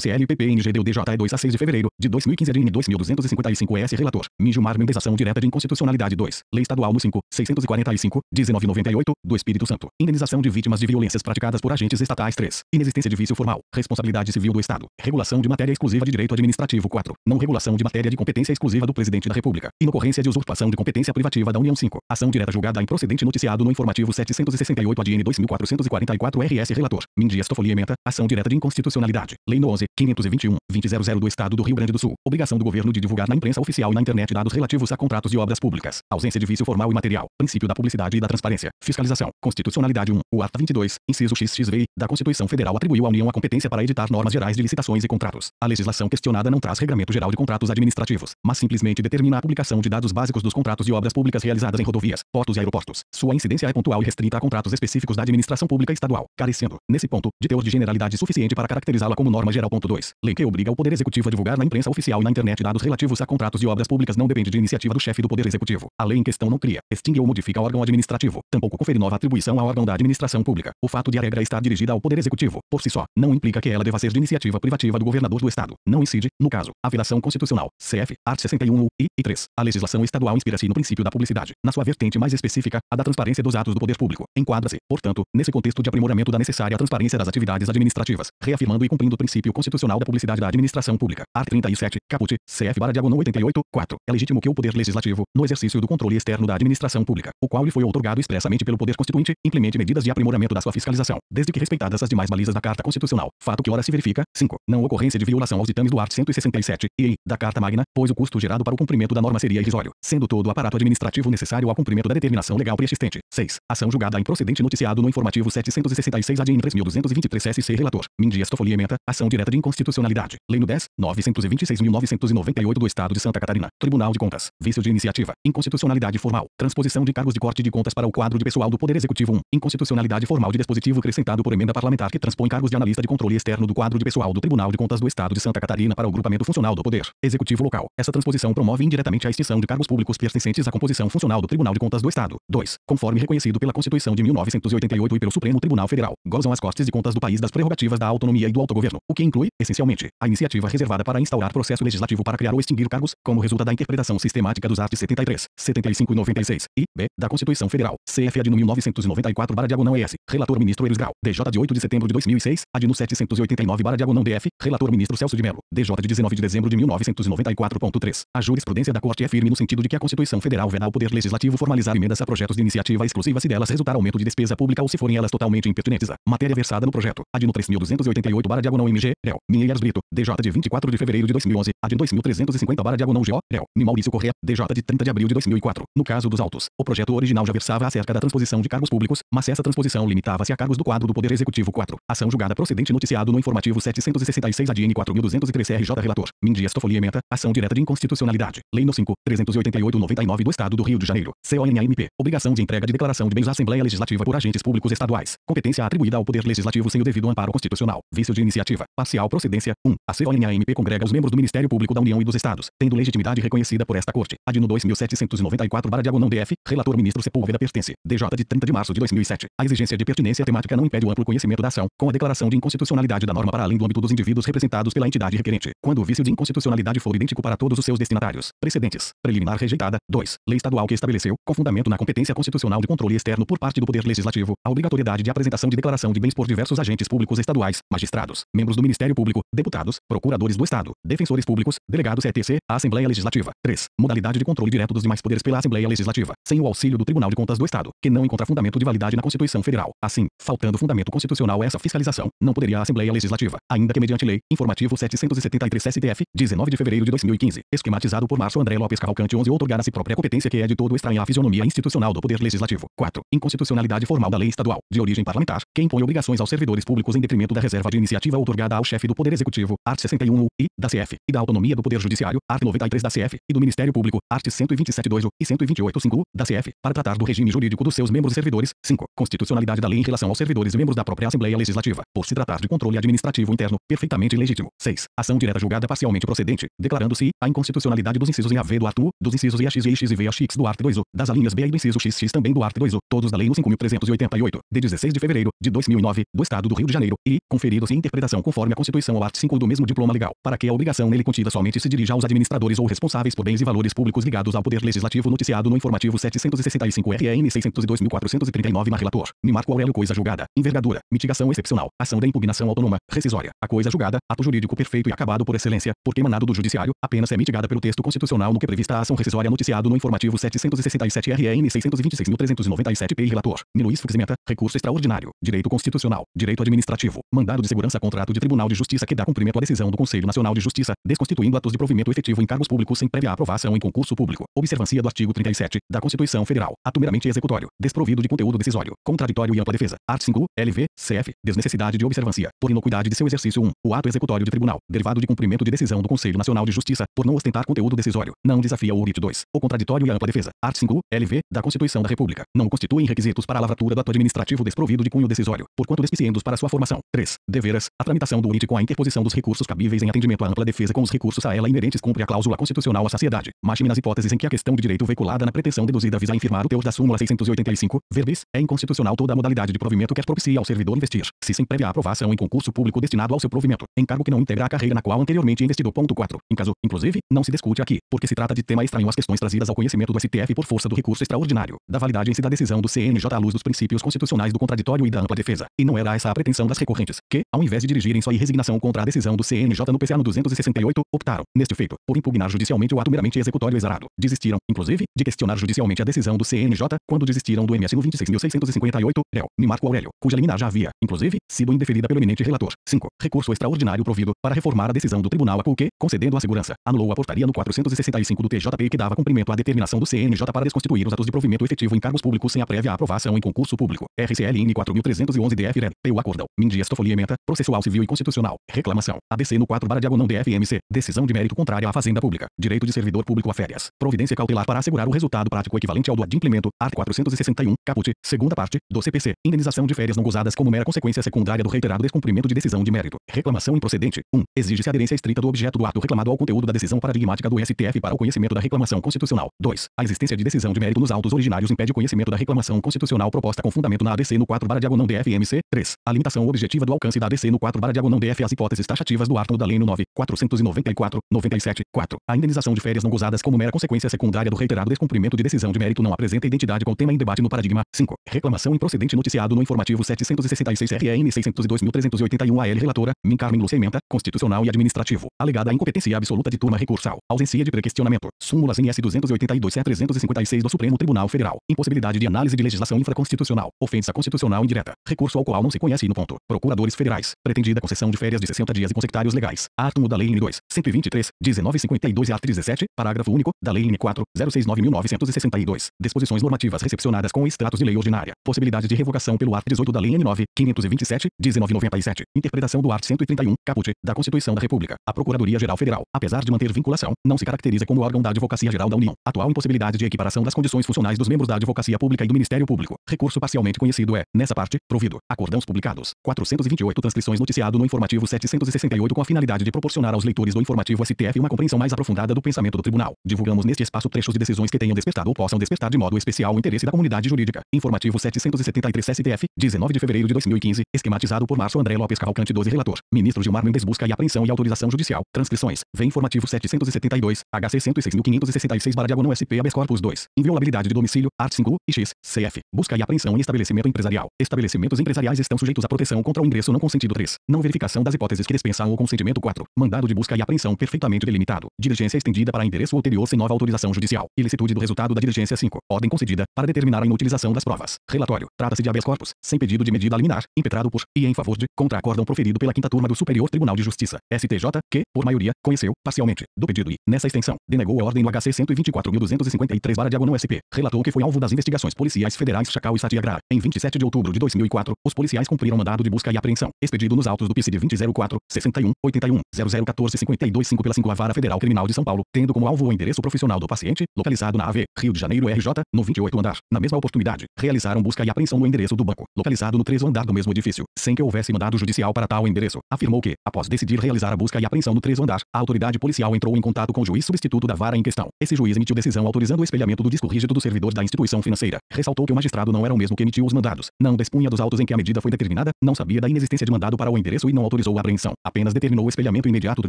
CLPPNGDUDJ é 2 a 6 de fevereiro de 2015. ADN 2255 ES. Relator, Mingimar Mendes. Ação direta de inconstitucionalidade 2. Lei Estadual no 5. 645. 1998. Do Espírito Santo. Indenização de vítimas de violências praticadas por agentes estatais 3. Inexistência de vício formal. Responsabilidade civil do Estado. Regulação de matéria exclusiva de direito administrativo 4. Não regulação de matéria de competência exclusiva do Presidente da República. Inocorrência de usurpação de competência privativa da União 5. Ação direta julgada improcedente noticiado no informativo 768 ADN 2444 RS. Relator, Min Dias Toffoli ementa. Ação direta de inconstitucionalidade. Lei no 11.521/2000 do Estado do Rio Grande do Sul. Obrigação do governo de divulgar na imprensa oficial e na internet dados relativos a contratos de obras públicas. Ausência de vício formal e material. Princípio da publicidade e da transparência. Fiscalização. Constitucionalidade 1. O art. 22. Inciso XXVI. Da Constituição Federal atribuiu à União a competência para editar normas gerais de licitações e contratos. A legislação questionada não traz regramento geral de contratos administrativos, mas simplesmente determina a publicação de dados básicos dos contratos de obras públicas realizadas em rodovias, portos e aeroportos. Sua incidência é pontual e restrita a contratos específicos da administração pública estadual, carecendo, nesse ponto, de teor de generalidade suficiente para caracterizá-la como norma geral. 2. Lei que obriga o Poder Executivo a divulgar na imprensa oficial e na internet dados relativos a contratos de obras públicas não depende de iniciativa do chefe do Poder Executivo. A lei em questão não cria, extingue ou modifica órgão administrativo, tampouco confere nova atribuição a órgão da administração pública. O fato de a regra estar dirigida ao Poder Executivo, por si só, não implica que ela deva ser de iniciativa privativa do governador do Estado. Não incide, no caso, a vedação constitucional, CF, art. 61 e 3. A legislação estadual inspira-se no princípio da publicidade. Na sua vertente mais específica, a da transparência dos atos do poder público. Enquadra-se, portanto, nesse contexto de aprimoramento da necessária transparência das atividades administrativas, reafirmando e cumprindo o princípio constitucional da publicidade da administração pública. Art. 37, caput, CF/88, 4. É legítimo que o Poder Legislativo, no exercício do controle externo da administração pública, o qual lhe foi outorgado expressamente pelo Poder Constituinte, implemente medidas de aprimoramento da sua fiscalização Constituição, desde que respeitadas as demais balizas da Carta Constitucional, fato que ora se verifica. 5. Não ocorrência de violação aos ditames do art. 167 e da Carta Magna, pois o custo gerado para o cumprimento da norma seria irrisório, sendo todo o aparato administrativo necessário ao cumprimento da determinação legal preexistente. 6. Ação julgada improcedente noticiado no informativo 766 AD em 3223 SC relator. Mindias Toffoli ementa, ação direta de inconstitucionalidade. Lei no 10. 926.998 do Estado de Santa Catarina. Tribunal de Contas. Vício de iniciativa. Inconstitucionalidade formal. Transposição de cargos de corte de contas para o quadro de pessoal do Poder Executivo 1. Inconstitucionalidade formal de dispositivo acrescentado por emenda parlamentar que transpõe cargos de analista de controle externo do quadro de pessoal do Tribunal de Contas do Estado de Santa Catarina para o grupamento funcional do Poder Executivo local. Essa transposição promove indiretamente a extinção de cargos públicos pertencentes à composição funcional do Tribunal de Contas do Estado. 2. Conforme reconhecido pela Constituição de 1988 e pelo Supremo Tribunal Federal, gozam as Cortes de Contas do país das prerrogativas da autonomia e do autogoverno, o que inclui, essencialmente, a iniciativa reservada para instaurar processo legislativo para criar ou extinguir cargos, como resulta da interpretação sistemática dos artigos 73, 75 e 96, e, b, da Constituição Federal, CF ad 1994/ES, relator ministro Eros Grau, DJ de 8 de setembro de 2006, ad 789/DF, relator ministro Celso de Mello, DJ de 19 de dezembro de 1994.3. A jurisprudência da Corte é firme no sentido de que a Constituição Federal veda ao Poder Legislativo formalizar emendas a projetos de iniciativa exclusiva se delas resultar aumento de despesa pública ou se forem elas totalmente impertinentes. Matéria versada no projeto, ad 3288/MG, Réu, Minheiros Brito, DJ de 24 de fevereiro de 2011, ad 2350/GO, Réu, Maurício Corrêa, DJ de 30 de abril de 2004. No caso dos autos, o projeto original já versava acerca da transposição de cargos públicos, mas essa transposição limitava-se a cargos do quadro do Poder Executivo 4. Ação julgada procedente noticiado no informativo 766 ADN 4203 RJ relator. Mindias Toffoli ementa, ação direta de inconstitucionalidade. Lei no 5, 388/99 do Estado do Rio de Janeiro. CONAMP. Obrigação de entrega de declaração de bens à Assembleia Legislativa por agentes públicos estaduais. Competência atribuída ao Poder Legislativo sem o devido amparo constitucional. Vício de iniciativa. Parcial procedência. 1. A CONAMP congrega os membros do Ministério Público da União e dos Estados, tendo legitimidade reconhecida por esta Corte. Ad 2794/DF, relator ministro Sepúlveda pertence. DJ de 30 de março de 2007. A exigência de pertinência temática não impede o amplo conhecimento da ação, com a declaração de inconstitucionalidade da norma para além do âmbito dos indivíduos representados pela entidade requerente, quando o vício de inconstitucionalidade for idêntico para todos os seus destinatários. Precedentes. Preliminar rejeitada. 2. Lei estadual que estabeleceu, com fundamento na competência constitucional de controle externo por parte do Poder Legislativo, a obrigatoriedade de apresentação de declaração de bens por diversos agentes públicos estaduais, magistrados, membros do Ministério Público, deputados, procuradores do Estado, defensores públicos, delegados etc., à Assembleia Legislativa. 3. Modalidade de controle direto dos demais poderes pela Assembleia Legislativa, sem o auxílio do Tribunal de Contas do Estado, que não encontra fundamento de validade na Constituição Federal. Assim, faltando fundamento constitucional a essa fiscalização, não poderia a Assembleia Legislativa, ainda que mediante lei, informativo 773 STF, 19 de fevereiro de 2015, esquematizado por Márcio André Lopes Cavalcante 11 outorgar a si própria competência que é de todo estranha à fisionomia institucional do Poder Legislativo. 4. Inconstitucionalidade formal da lei estadual, de origem parlamentar, que impõe obrigações aos servidores públicos em detrimento da reserva de iniciativa outorgada ao chefe do Poder Executivo, art. 61 e da CF, e da autonomia do Poder Judiciário, art. 93 da CF, e do Ministério Público, art. 127.2 e 128.5 da CF, para tratar do regime jurídico dos seus membros e servidores. 5. Constitucionalidade da lei em relação aos servidores e membros da própria Assembleia Legislativa, por se tratar de controle administrativo interno, perfeitamente legítimo. 6. Ação direta julgada parcialmente procedente, declarando-se a inconstitucionalidade dos incisos em AV do art. 1, dos incisos EAX e X e VAX do art. 2, das alíneas B e do inciso XX também do art. 2, todos da lei no 5.388, de 16 de fevereiro de 2009, do Estado do Rio de Janeiro, e, conferidos em interpretação conforme a Constituição ao art. 5 do mesmo diploma legal, para que a obrigação nele contida somente se dirija aos administradores ou responsáveis por bens e valores públicos ligados ao Poder Legislativo noticiado no informativo 765 RN 602.439 na relator. Marco Aurélio coisa julgada, envergadura, mitigação excepcional, ação da impugnação autônoma, rescisória. A coisa julgada, ato jurídico perfeito e acabado por excelência, porque emanado do Judiciário, apenas é mitigada pelo texto constitucional no que prevista a ação rescisória noticiado no informativo 767 RN 626.397 P. Relator. Luís Fux ementa, recurso extraordinário, direito constitucional, direito administrativo, mandado de segurança contrato de Tribunal de Justiça que dá cumprimento à decisão do Conselho Nacional de Justiça, desconstituindo atos de provimento efetivo em cargos públicos sem prévia aprovação em concurso público. Observância do artigo 37 da Constituição Federal, ato meramente executório, desprovido de conteúdo decisório, contraditório e ampla defesa. Art. 5, LV, CF, desnecessidade de observância, por inocuidade de seu exercício 1, o ato executório de tribunal, derivado de cumprimento de decisão do Conselho Nacional de Justiça, por não ostentar conteúdo decisório, não desafia o RIT 2, o contraditório e a ampla defesa. Art. 5, LV, da Constituição da República, não constituem requisitos para a lavratura do ato administrativo desprovido de cunho decisório, porquanto despiciendos para sua formação. 3. Deveras, a tramitação do UNIT com a interposição dos recursos cabíveis em atendimento à ampla defesa com os recursos a ela inerentes cumpre a cláusula constitucional à saciedade, máxime nas hipóteses em que a questão de direito veiculada na pretensão deduzida visa infirmar o teor da súmula 685, verbis, é inconstitucional toda a modalidade de provimento que propicia ao servidor investir, se sem prévia aprovação em concurso público destinado ao seu provimento, encargo que não integra a carreira na qual anteriormente investido. 4. Em caso, inclusive, não se discute aqui, porque se trata de tema estranho às questões trazidas ao conhecimento do STF por força do recurso extraordinário, da validade em si da decisão do CNJ à luz dos princípios constitucionais do contraditório e da ampla defesa, e não era essa a pretensão das recorrentes, que, ao invés de dirigirem sua resignação contra a decisão do CNJ no PCA no 268, optaram, neste feito, por impugnar judicialmente o ato meramente executório exarado. Desistiram, inclusive, de questionar judicialmente a decisão do CNJ, quando desistiram do MS no 26.658, réu. Marco Aurélio Aurélio, cuja liminar já havia, inclusive, sido indeferida pelo eminente relator. 5. Recurso extraordinário provido para reformar a decisão do tribunal ACU que, concedendo a segurança, anulou a portaria no 465 do TJP que dava cumprimento à determinação do CNJ para desconstituir os atos de provimento efetivo em cargos públicos sem a prévia aprovação em concurso público. RCLN 4311 DF-RED. PU Acordão. Mindias Tofolia Ementa. Processual Civil e Constitucional. Reclamação. ADC no 4/diagonal DFMC. Decisão de mérito contrária à Fazenda Pública. Direito de servidor público a férias. Providência cautelar para assegurar o resultado prático equivalente ao do adimplemento. Art. 461. Caput. Segunda parte. Do CPC. Indenização de férias não gozadas como mera consequência secundária do reiterado descumprimento de decisão de mérito. Reclamação improcedente. 1. Exige-se aderência estrita do objeto do ato reclamado ao conteúdo da decisão paradigmática do STF para o conhecimento da reclamação constitucional. 2. A existência de decisão de mérito nos autos originários impede o conhecimento da reclamação constitucional proposta com fundamento na ADC no 4/diagonal DFMC. 3. A limitação objetiva do alcance da ADC no 4/diagonal DF às hipóteses taxativas do artigo da Lei no 9. 494, 97. 4. A indenização de férias não gozadas como mera consequência secundária do reiterado descumprimento de decisão de mérito não apresenta identidade com o tema em debate no paradigma. 5. Reclamação improcedente noticiado no informativo 766 RN 602.381 AL relatora, Min Carmen Lúcia Ementa, constitucional e administrativo. Alegada incompetência absoluta de turma recursal. Ausência de prequestionamento. Súmulas NS 282-356 do Supremo Tribunal Federal. Impossibilidade de análise de legislação infraconstitucional. Ofensa constitucional indireta. Recurso ao qual não se conhece no ponto. Procuradores federais. Pretendida concessão de férias de 60 dias e consectários legais. Artigo da Lei N 2. 123, 1952 e art. 17, parágrafo único, da Lei N 4, 069.962. Disposições normativas recepcionadas com extratos de lei ordinária. Possibilidade de revogação pelo art. 18 da Lei N 9, 527, 1997. Interpretação do art. 131, caput, da Constituição da República. A Procuradoria-Geral Federal, apesar de manter vinculação, não se caracteriza como órgão da Advocacia Geral da União. Atual impossibilidade de equiparação das condições funcionais dos membros da Advocacia Pública e do Ministério Público. Recurso parcialmente conhecido é, nessa parte, provido. Acordãos publicados. 428 transcrições noticiado no informativo 768 com a finalidade de proporcionar aos leitores do informativo STF uma compreensão mais aprofundada do pensamento do tribunal. Divulgamos neste espaço trechos de decisões que tenham despertado ou possam despertar de modo especial o interesse da comunidade jurídica. Informativo 773 STF, 19 de fevereiro de 2015, esquematizado por Márcio André Lopes Cavalcante 12 relator. Ministro Gilmar Mendes busca e apreensão e autorização judicial. Transcrições. Vem informativo 772, HC 106.566/SP habeas corpus 2. Inviolabilidade de domicílio, art. 5 e X, CF. Busca e apreensão em estabelecimento empresarial. Estabelecimentos empresariais estão sujeitos à proteção contra o ingresso não consentido 3. Não verificação das hipóteses que dispensam o consentimento 4. Mandado de busca e apreensão perfeitamente delimitado. Diligência estendida para endereço ulterior sem nova autorização judicial. Ilicitude do resultado da diligência 5. Ordem concedida para determinar a inutilização das provas. Relatório. Trata-se de habeas corpus, sem pedido de medida liminar, impetrado por e em favor de contra acórdão proferido pela 5ª Turma do Superior Tribunal de Justiça, STJ, que, por maioria, conheceu, parcialmente, do pedido e, nessa extensão, denegou a ordem no HC 124.253/SP. Relatou que foi alvo das investigações policiais federais Chacal e Satyagraha. Em 27 de outubro de 2004, os policiais cumpriram mandado de busca e apreensão, expedido nos autos do PICID 2004, 61, 81, 0014 52 pela 5ª Vara Federal Criminal de São Paulo, tendo como alvo o endereço profissional do paciente, localizado na AV, Rio de Janeiro RJ, no 28º andar. Na mesma oportunidade, realizaram busca e apreensão no endereço do banco, localizado no 3º andar do mesmo edifício, sem que houvesse mandado judicial para tal endereço. Afirmou que, após decidir realizar a busca e apreensão no 3º andar, a autoridade policial entrou em contato com o juiz substituto da vara em questão. Esse juiz emitiu decisão autorizando o espelhamento do disco rígido do servidor da instituição financeira. Ressaltou que o magistrado não era o mesmo que emitiu os mandados, não dispunha dos autos em que a medida foi determinada, não sabia da inexistência de mandado para o endereço e não autorizou a apreensão. Apenas determinou o espelhamento imediato do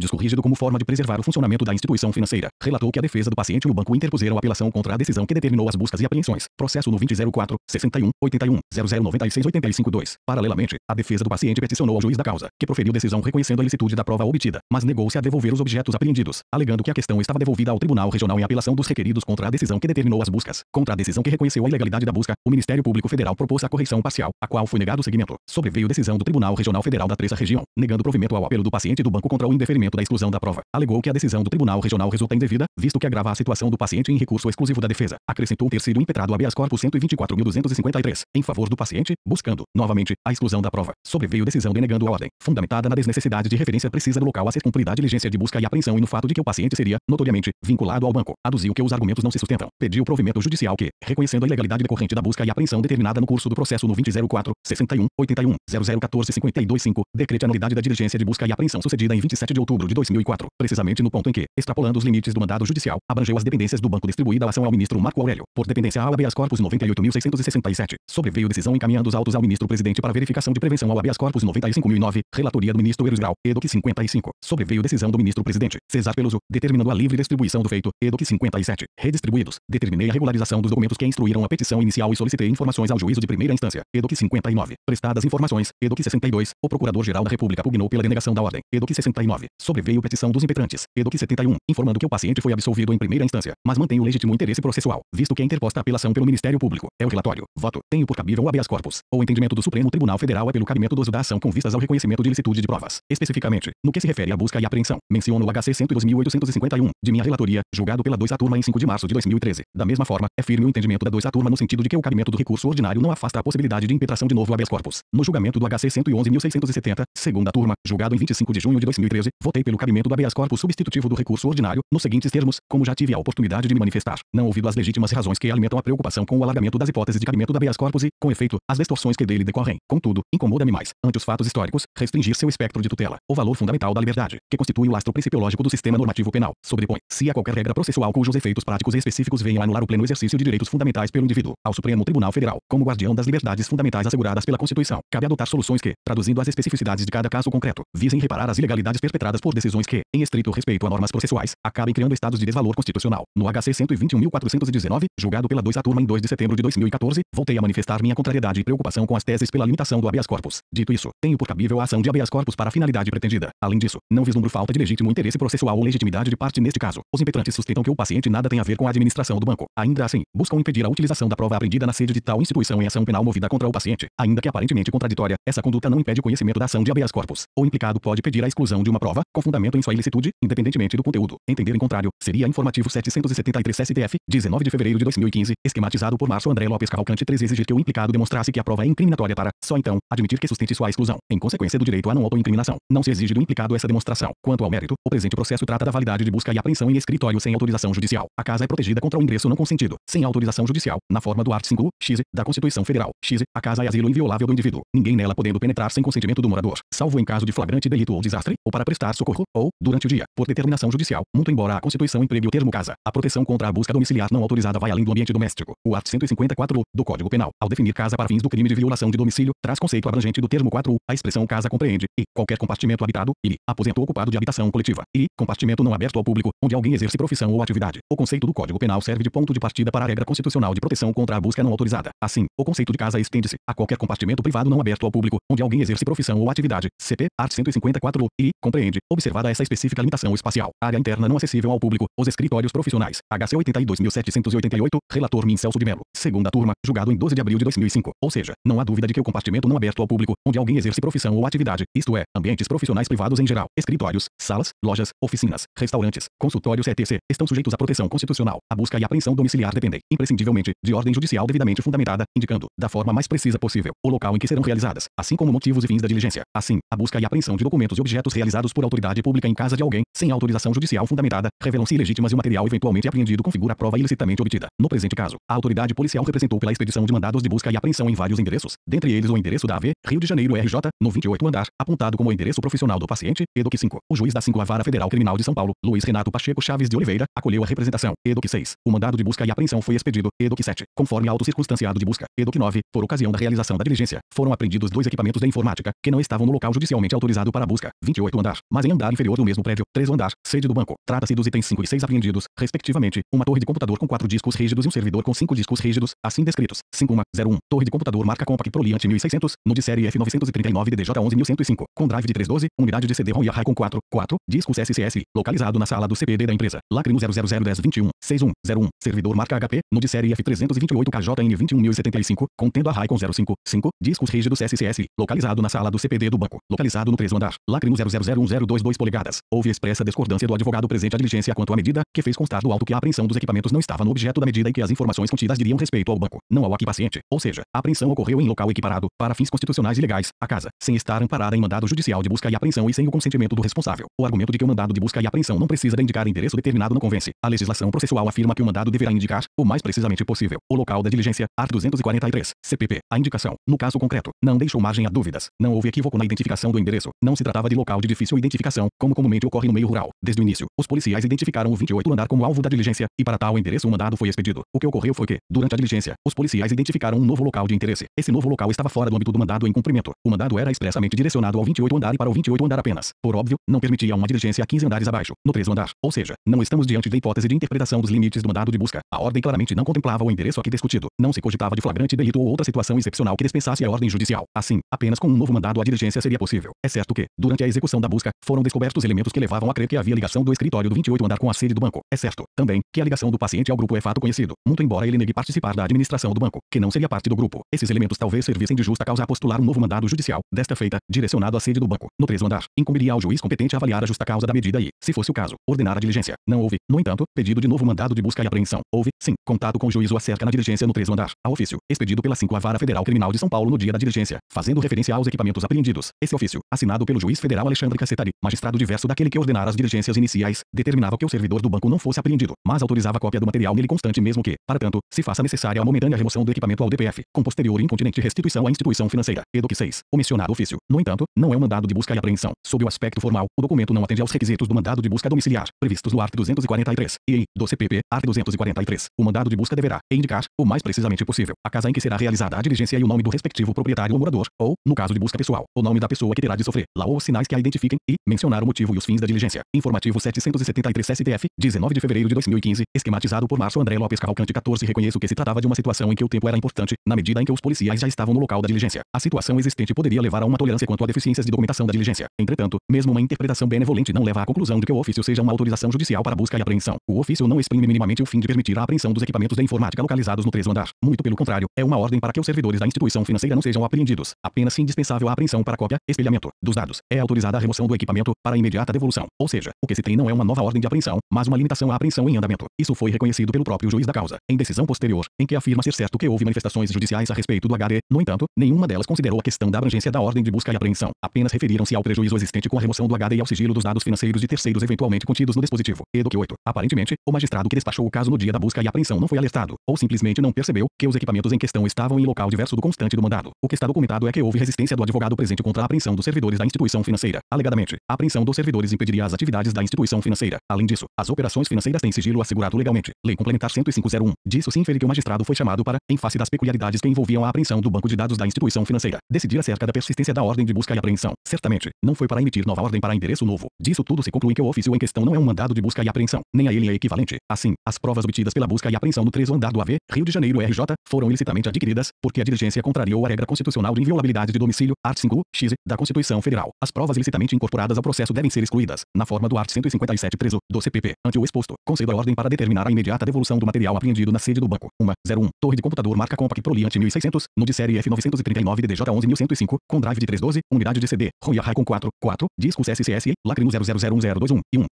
disco rígido como forma de preservar o funcionamento da instituição financeira. Relatou que a defesa do paciente e o banco interpuseram apelação contra a decisão que determinou as buscas e apreensões. Processo no 2004, 61, 81, 0096 85 2. Paralelamente, a defesa do paciente peticionou ao juiz da causa, que proferiu decisão reconhecendo a ilicitude da prova obtida, mas negou-se a devolver os objetos apreendidos, alegando que a questão estava devolvida ao Tribunal Regional em apelação dos requeridos contra a decisão que determinou as buscas. Contra a decisão que reconheceu a ilegalidade da busca, o Ministério Público Federal propôs a correição parcial, a qual foi negado seguimento. Sobreveio decisão do Tribunal Regional Federal da Terceira Região, negando provimento ao apelo do paciente e do banco contra o indeferimento da exclusão da prova. Alegou que a decisão do Tribunal Regional resulta indevida, visto que agrava a situação do paciente em recurso exclusivo da defesa. Acrescentou ter sido impetrado habeas corpus 124.253, em favor do paciente, buscando, novamente, a exclusão da prova. Sobreveio decisão denegando a ordem, fundamentada na desnecessidade de referência precisa do local a ser cumprida a diligência de busca e apreensão e no fato de que o paciente seria, notoriamente, vinculado ao banco. Aduziu que os argumentos não se sustentam. Pediu provimento judicial que, reconhecendo a ilegalidade decorrente da busca e apreensão determinada no curso do processo no 2004, 61, 81, 0014 52 5, decrete a nulidade da diligência de busca e apreensão sucedida em 27 de outubro de 2004, precisamente no ponto em que, extrapolando os limites do mandado judicial, abrangeu as dependências do banco distribuída a ação ao ministro Marco Aurélio, por dependência ao habeas corpus 98.667. Sobreveio decisão encaminhando os autos ao ministro-presidente para verificação de prevenção ao habeas corpus 95.009, relatoria do ministro Eros Grau, EDOC 55. Sobreveio decisão do ministro-presidente, Cesar Peluso, determinando a livre distribuição do feito, EDOC 57. Redistribuídos, determinei a regularização dos documentos que instruíram a petição inicial e solicitei informações ao juízo de primeira instância, EDOC 59. Prestadas informações, EDOC 62, o Procurador-Geral da República pugnou pela denegação da ordem, EDOC 69. Sobreveio petição dos impetrantes, EDOC 71, informando que o paciente foi absolvido em primeira instância, mas mantém o legítimo interesse processual, visto que é interposta a apelação pelo Ministério Público. É o relatório. Voto. Tenho por cabível o habeas corpus. corpus. O entendimento do Supremo Tribunal Federal é pelo cabimento do uso da ação com vistas ao reconhecimento de ilicitude de provas. Especificamente, no que se refere à busca e apreensão, menciono o HC 102.851, de minha relatoria, julgado pela 2A Turma em 5 de março de 2013. Da mesma forma, é firme o entendimento da 2A Turma no sentido de que o cabimento do recurso ordinário não afasta a possibilidade de impetração de novo habeas corpus. No julgamento do HC 111.670, segunda turma, julgado em 25 de junho de 2013, votei pelo cabimento do habeas corpus substitutivo do recurso ordinário, nos seguintes termos, como já tive a oportunidade de me manifestar, não ouvido as legítimas razões que alimentam a preocupação com o alargamento das hipóteses de cabimento do habeas corpus e, com efeito, as distorções que dele decorrem. Contudo, incomoda-me mais, ante os fatos históricos, restringir seu espectro de tutela, o valor fundamental da liberdade, que constitui o lastro principiológico do sistema normativo penal, sobrepõe-se a qualquer regra processual cujos efeitos práticos e específicos venham a anular o pleno exercício de direitos fundamentais pelo indivíduo. Ao Supremo Tribunal Federal, como guardião das liberdades fundamentais asseguradas pela Constituição, cabe adotar soluções que, traduzindo as especificidades de cada caso concreto, visem reparar as ilegalidades perpetradas por decisões que, em estrito respeito a normas processuais, acabem criando estados de desvalor constitucional. No HC 121.419, julgado pela 2A Turma em 2 de setembro de 2014, voltei a manifestar minha contrariedade e preocupação com as teses pela limitação do habeas corpus. Dito isso, tenho por cabível a ação de habeas corpus para a finalidade pretendida. Além disso, não vislumbro falta de legítimo interesse processual ou legitimidade de parte neste caso. Os impetrantes sustentam que o paciente nada tem a ver com a administração do banco. Ainda assim, buscam impedir a utilização da prova apreendida na sede de tal instituição em ação penal movida contra o paciente. Ainda que aparentemente contraditória, essa conduta não impede o conhecimento da ação de habeas corpus. O implicado pode pedir a exclusão de uma prova, com fundamento em sua ilicitude, independentemente do conteúdo. Entender em contrário, seria informativo 773 STF, 19 de fevereiro de 2015, esquematizado por Márcio André Lopes Cavalcante 3 exigir que o implicado demonstrasse que a prova é incriminatória para, só então, admitir que sustente sua exclusão. Em consequência do direito à não autoincriminação, não se exige do implicado essa demonstração. Quanto ao mérito, o presente processo trata da validade de busca e apreensão em escritório sem autorização judicial. A casa é protegida contra o ingresso não consentido, sem autorização judicial, na forma do art. 5-X da Constituição Federal. X. A casa é asilo inviolável do indivíduo. Ninguém nela podendo penetrar sem consentimento do morador, salvo em caso de flagrante delito ou desastre, ou para prestar socorro, ou, durante o dia, por determinação judicial, muito embora a Constituição empregue o termo casa. A proteção contra a busca domiciliar não autorizada vai além do ambiente doméstico. O art. 154 do Código Penal, ao definir casa para fins do crime de violação de domicílio, traz conceito abrangente do termo 4. A expressão casa compreende e qualquer compartimento habitado, e aposento ocupado de habitação coletiva, e compartimento não aberto ao público, onde alguém exerce profissão ou atividade. O conceito do Código Penal serve de ponto de partida para a regra constitucional de proteção contra a busca não autorizada. Assim, o conceito de casa estende-se a qualquer compartimento privado não aberto ao público, onde alguém exerce profissão ou atividade. CP, art. 154, e compreende, observada essa específica limitação espacial, área interna não acessível ao público, os escritórios profissionais. HC 82.788, relator Min Celso de Melo. Segunda turma, julgado em 12 de abril de 2005. Ou seja, não há dúvida de que o compartimento não aberto ao público, onde alguém exerce profissão ou atividade, isto é, ambientes profissionais privados em geral, escritórios, salas, lojas, oficinas, restaurantes, consultórios etc., estão sujeitos à proteção constitucional. A busca e apreensão domiciliar dependem, imprescindivelmente, de ordem judicial devidamente fundamentada, indicando, da forma mais precisa possível, o local em que serão realizadas, assim como motivos e fins da diligência. Assim, a busca e apreensão de documentos e objetos realizados por autoridade pública em casa de alguém, sem autorização judicial fundamentada, revelam-se ilegítimas e o material eventualmente apreendido configura prova ilicitamente obtida. No presente caso, a autoridade policial representou pela expedição de mandados de busca e apreensão em vários endereços, dentre eles o endereço da AV, Rio de Janeiro RJ, no 28º andar, apontado como o endereço profissional do paciente, EDOC 5. O juiz da 5ª Vara Federal Criminal de São Paulo, Luiz Renato Pacheco Chaves de Oliveira, acolheu a representação, EDOC 6. O mandado de busca e apreensão foi expedido, EDOC 7. Conforme auto circunstanciado de busca, EDOC 9. Por ocasião da realização da diligência, foram apreendidos 2 equipamentos da informática, que não estavam no local judicialmente autorizado para busca, 28º andar, mas em andar inferior do mesmo prédio, 3º andar, sede do banco. Trata-se dos itens 5 e 6 apreendidos, respectivamente, uma torre de computador com 4 discos rígidos e um servidor com 5 discos rígidos, assim descritos. 5101, torre de computador marca Compaq Proliant 1600, no de série F939 DDJ 11105, com drive de 312, unidade de CD-ROM Yahoo com 4 discos SCS, localizado na sala do CPD da empresa. Lacre no 0001021, 6101, servidor marca HP, no de série F328 KJN 21075, contendo a RAI com 055, discos rígidos SCS, localizado na sala do CPD do banco, localizado no 3º andar. Lacre no 0001022 polegadas. Houve expressa discordância do advogado presente à diligência quanto à medida, que fez constar do auto que a apreensão dos equipamentos não estava no objeto da medida e que as informações contidas diriam respeito ao banco, não ao aqui paciente. Ou seja, a apreensão ocorreu em local equiparado, para fins constitucionais e legais, a casa, sem estar amparada em mandado judicial de busca e apreensão e sem o consentimento do responsável. O argumento de que o mandado de busca e apreensão não precisa de indicar endereço determinado não convence. A legislação processual afirma que o mandado deverá indicar, o mais precisamente possível, o local da diligência, art. 243, CPP. A indicação, no caso concreto, não deixou margem a dúvidas. Não houve equívoco na identificação do endereço. Não se tratava de local de difícil identificação, como comumente ocorre no meio rural. Desde o início, os policiais identificaram o 28º andar como alvo da diligência, e para tal endereço o mandado foi expedido. O que ocorreu foi que, durante a diligência, os policiais identificaram um novo local de interesse. Esse novo local estava fora do âmbito do mandado em cumprimento. O mandado era expressamente direcionado ao 28º andar e para o 28º andar apenas. Por óbvio, não permitia uma diligência a 15 andares abaixo, no 3º andar. Ou seja, não estamos diante da hipótese de interpretação dos limites do mandado de busca. A ordem claramente não contemplava o endereço aqui discutido. Não se cogitava de flagrante delito ou outra situação excepcional que dispensasse a ordem judicial. Assim, apenas com um novo mandado a diligência seria possível. É certo que, durante a execução da busca, foram descobertos elementos que levavam a crer que havia ligação do escritório do 28º andar com a sede do banco. É certo, também, que a ligação do paciente ao grupo é fato conhecido, muito embora ele negue participar da administração do banco, que não seria parte do grupo. Esse Esses elementos talvez servissem de justa causa a postular um novo mandado judicial, desta feita, direcionado à sede do banco, no 3º andar. Incumbiria ao juiz competente avaliar a justa causa da medida e, se fosse o caso, ordenar a diligência. Não houve, no entanto, pedido de novo mandado de busca e apreensão. Houve, sim, contato com o juízo acerca na diligência no 3º andar, ao ofício, expedido pela 5ª Vara Federal Criminal de São Paulo no dia da diligência, fazendo referência aos equipamentos apreendidos. Esse ofício, assinado pelo juiz federal Alexandre Cacetari, magistrado diverso daquele que ordenara as diligências iniciais, determinava que o servidor do banco não fosse apreendido, mas autorizava a cópia do material nele constante mesmo que, para tanto, se faça necessária a momentânea remoção do equipamento ao DPF, com posterior e incontinente restituição à instituição financeira. E do que 6. O mencionado ofício, no entanto, não é um mandado de busca e apreensão. Sob o aspecto formal, o documento não atende aos requisitos do mandado de busca domiciliar, previstos no art. 243, e do CPP, art. 243. O mandado de busca deverá indicar, o mais precisamente possível, a casa em que será realizada a diligência e o nome do respectivo proprietário ou morador, ou, no caso de busca pessoal, o nome da pessoa que terá de sofrer, lá ou os sinais que a identifiquem, e mencionar o motivo e os fins da diligência. Informativo 773 STF, 19 de fevereiro de 2015, esquematizado por Márcio André Lopes Cavalcante 14. Reconheço que se tratava de uma situação em que o tempo era importante, na medida em que os policiais já estavam no local da diligência. A situação existente poderia levar a uma tolerância quanto a deficiências de documentação da diligência. Entretanto, mesmo uma interpretação benevolente não leva à conclusão de que o ofício seja uma autorização judicial para busca e apreensão. O ofício não exprime minimamente o fim de permitir a apreensão dos equipamentos da informática localizados no 3º andar. Muito pelo contrário, é uma ordem para que os servidores da instituição financeira não sejam apreendidos. Apenas se indispensável a apreensão para cópia, espelhamento dos dados. É autorizada a remoção do equipamento para imediata devolução. Ou seja, o que se tem não é uma nova ordem de apreensão, mas uma limitação à apreensão em andamento. Isso foi reconhecido pelo próprio juiz da causa, em decisão posterior, em que afirma ser certo que houve manifestações judiciais a respeito do HD. No entanto, nenhuma delas considerou a questão da abrangência da ordem de busca e apreensão. Apenas referiram-se ao prejuízo existente com a remoção do HD e ao sigilo dos dados financeiros de terceiros eventualmente contidos no dispositivo. E do que 8. Aparentemente, o magistrado que despachou o caso no dia da busca e apreensão não foi alertado, ou simplesmente não percebeu, que os equipamentos em questão estavam em local diverso do constante do mandado. O que está documentado é que houve resistência do advogado presente contra a apreensão dos servidores da instituição financeira. Alegadamente, a apreensão dos servidores impediria as atividades da instituição financeira. Além disso, as operações financeiras têm sigilo assegurado legalmente. Lei Complementar 105/01. Disso se infere que o magistrado foi chamado para, em face das peculiaridades que envolviam a apreensão do banco de dados da instituição financeira, decidir acerca da persistência da ordem de busca e apreensão. Certamente, não foi para emitir nova ordem para endereço novo. Disso tudo se conclui que o ofício em questão não é um mandado de busca e apreensão, nem a ele é equivalente. Assim, as provas obtidas pela busca e apreensão no 3º andar do AV, Rio de Janeiro RJ, foram ilicitamente adquiridas, porque a diligência contrariou a regra constitucional de inviolabilidade de domicílio, art. 5-X, da Constituição Federal. As provas ilicitamente incorporadas ao processo devem ser excluídas, na forma do art. 157-3 do CPP. Ante o exposto, concedo a ordem para determinar a imediata devolução do material apreendido na sede do banco. 01. Torre de computador marca Compaq Proliant 1600, no de série F939 DDJ 111.105, com drive de 312, unidade de CD, ROM Raikon 4, discos SCSI, Lacrino 001021 e 01.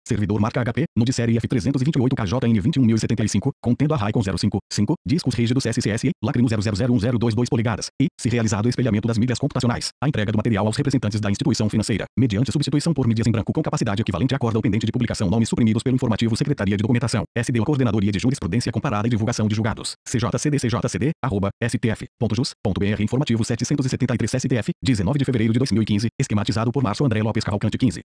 Servidor marca HP, no de série F328 KJN 21075, contendo a Raikon 055, discos rígidos SCSI, Lacrino 001022 polegadas, e, se realizado o espelhamento das mídias computacionais, a entrega do material aos representantes da instituição financeira, mediante substituição por mídias em branco com capacidade equivalente à corda ou pendente de publicação, nomes suprimidos pelo informativo Secretaria de Documentação, SDO Coordenadoria de Jurisprudência Comparada e Divulgação de Julgados, cjcdcjcd@stf.jus.br. Informativo 773 STF, 19 de fevereiro de 2015, esquematizado por Márcio André Lopes Cavalcante 15.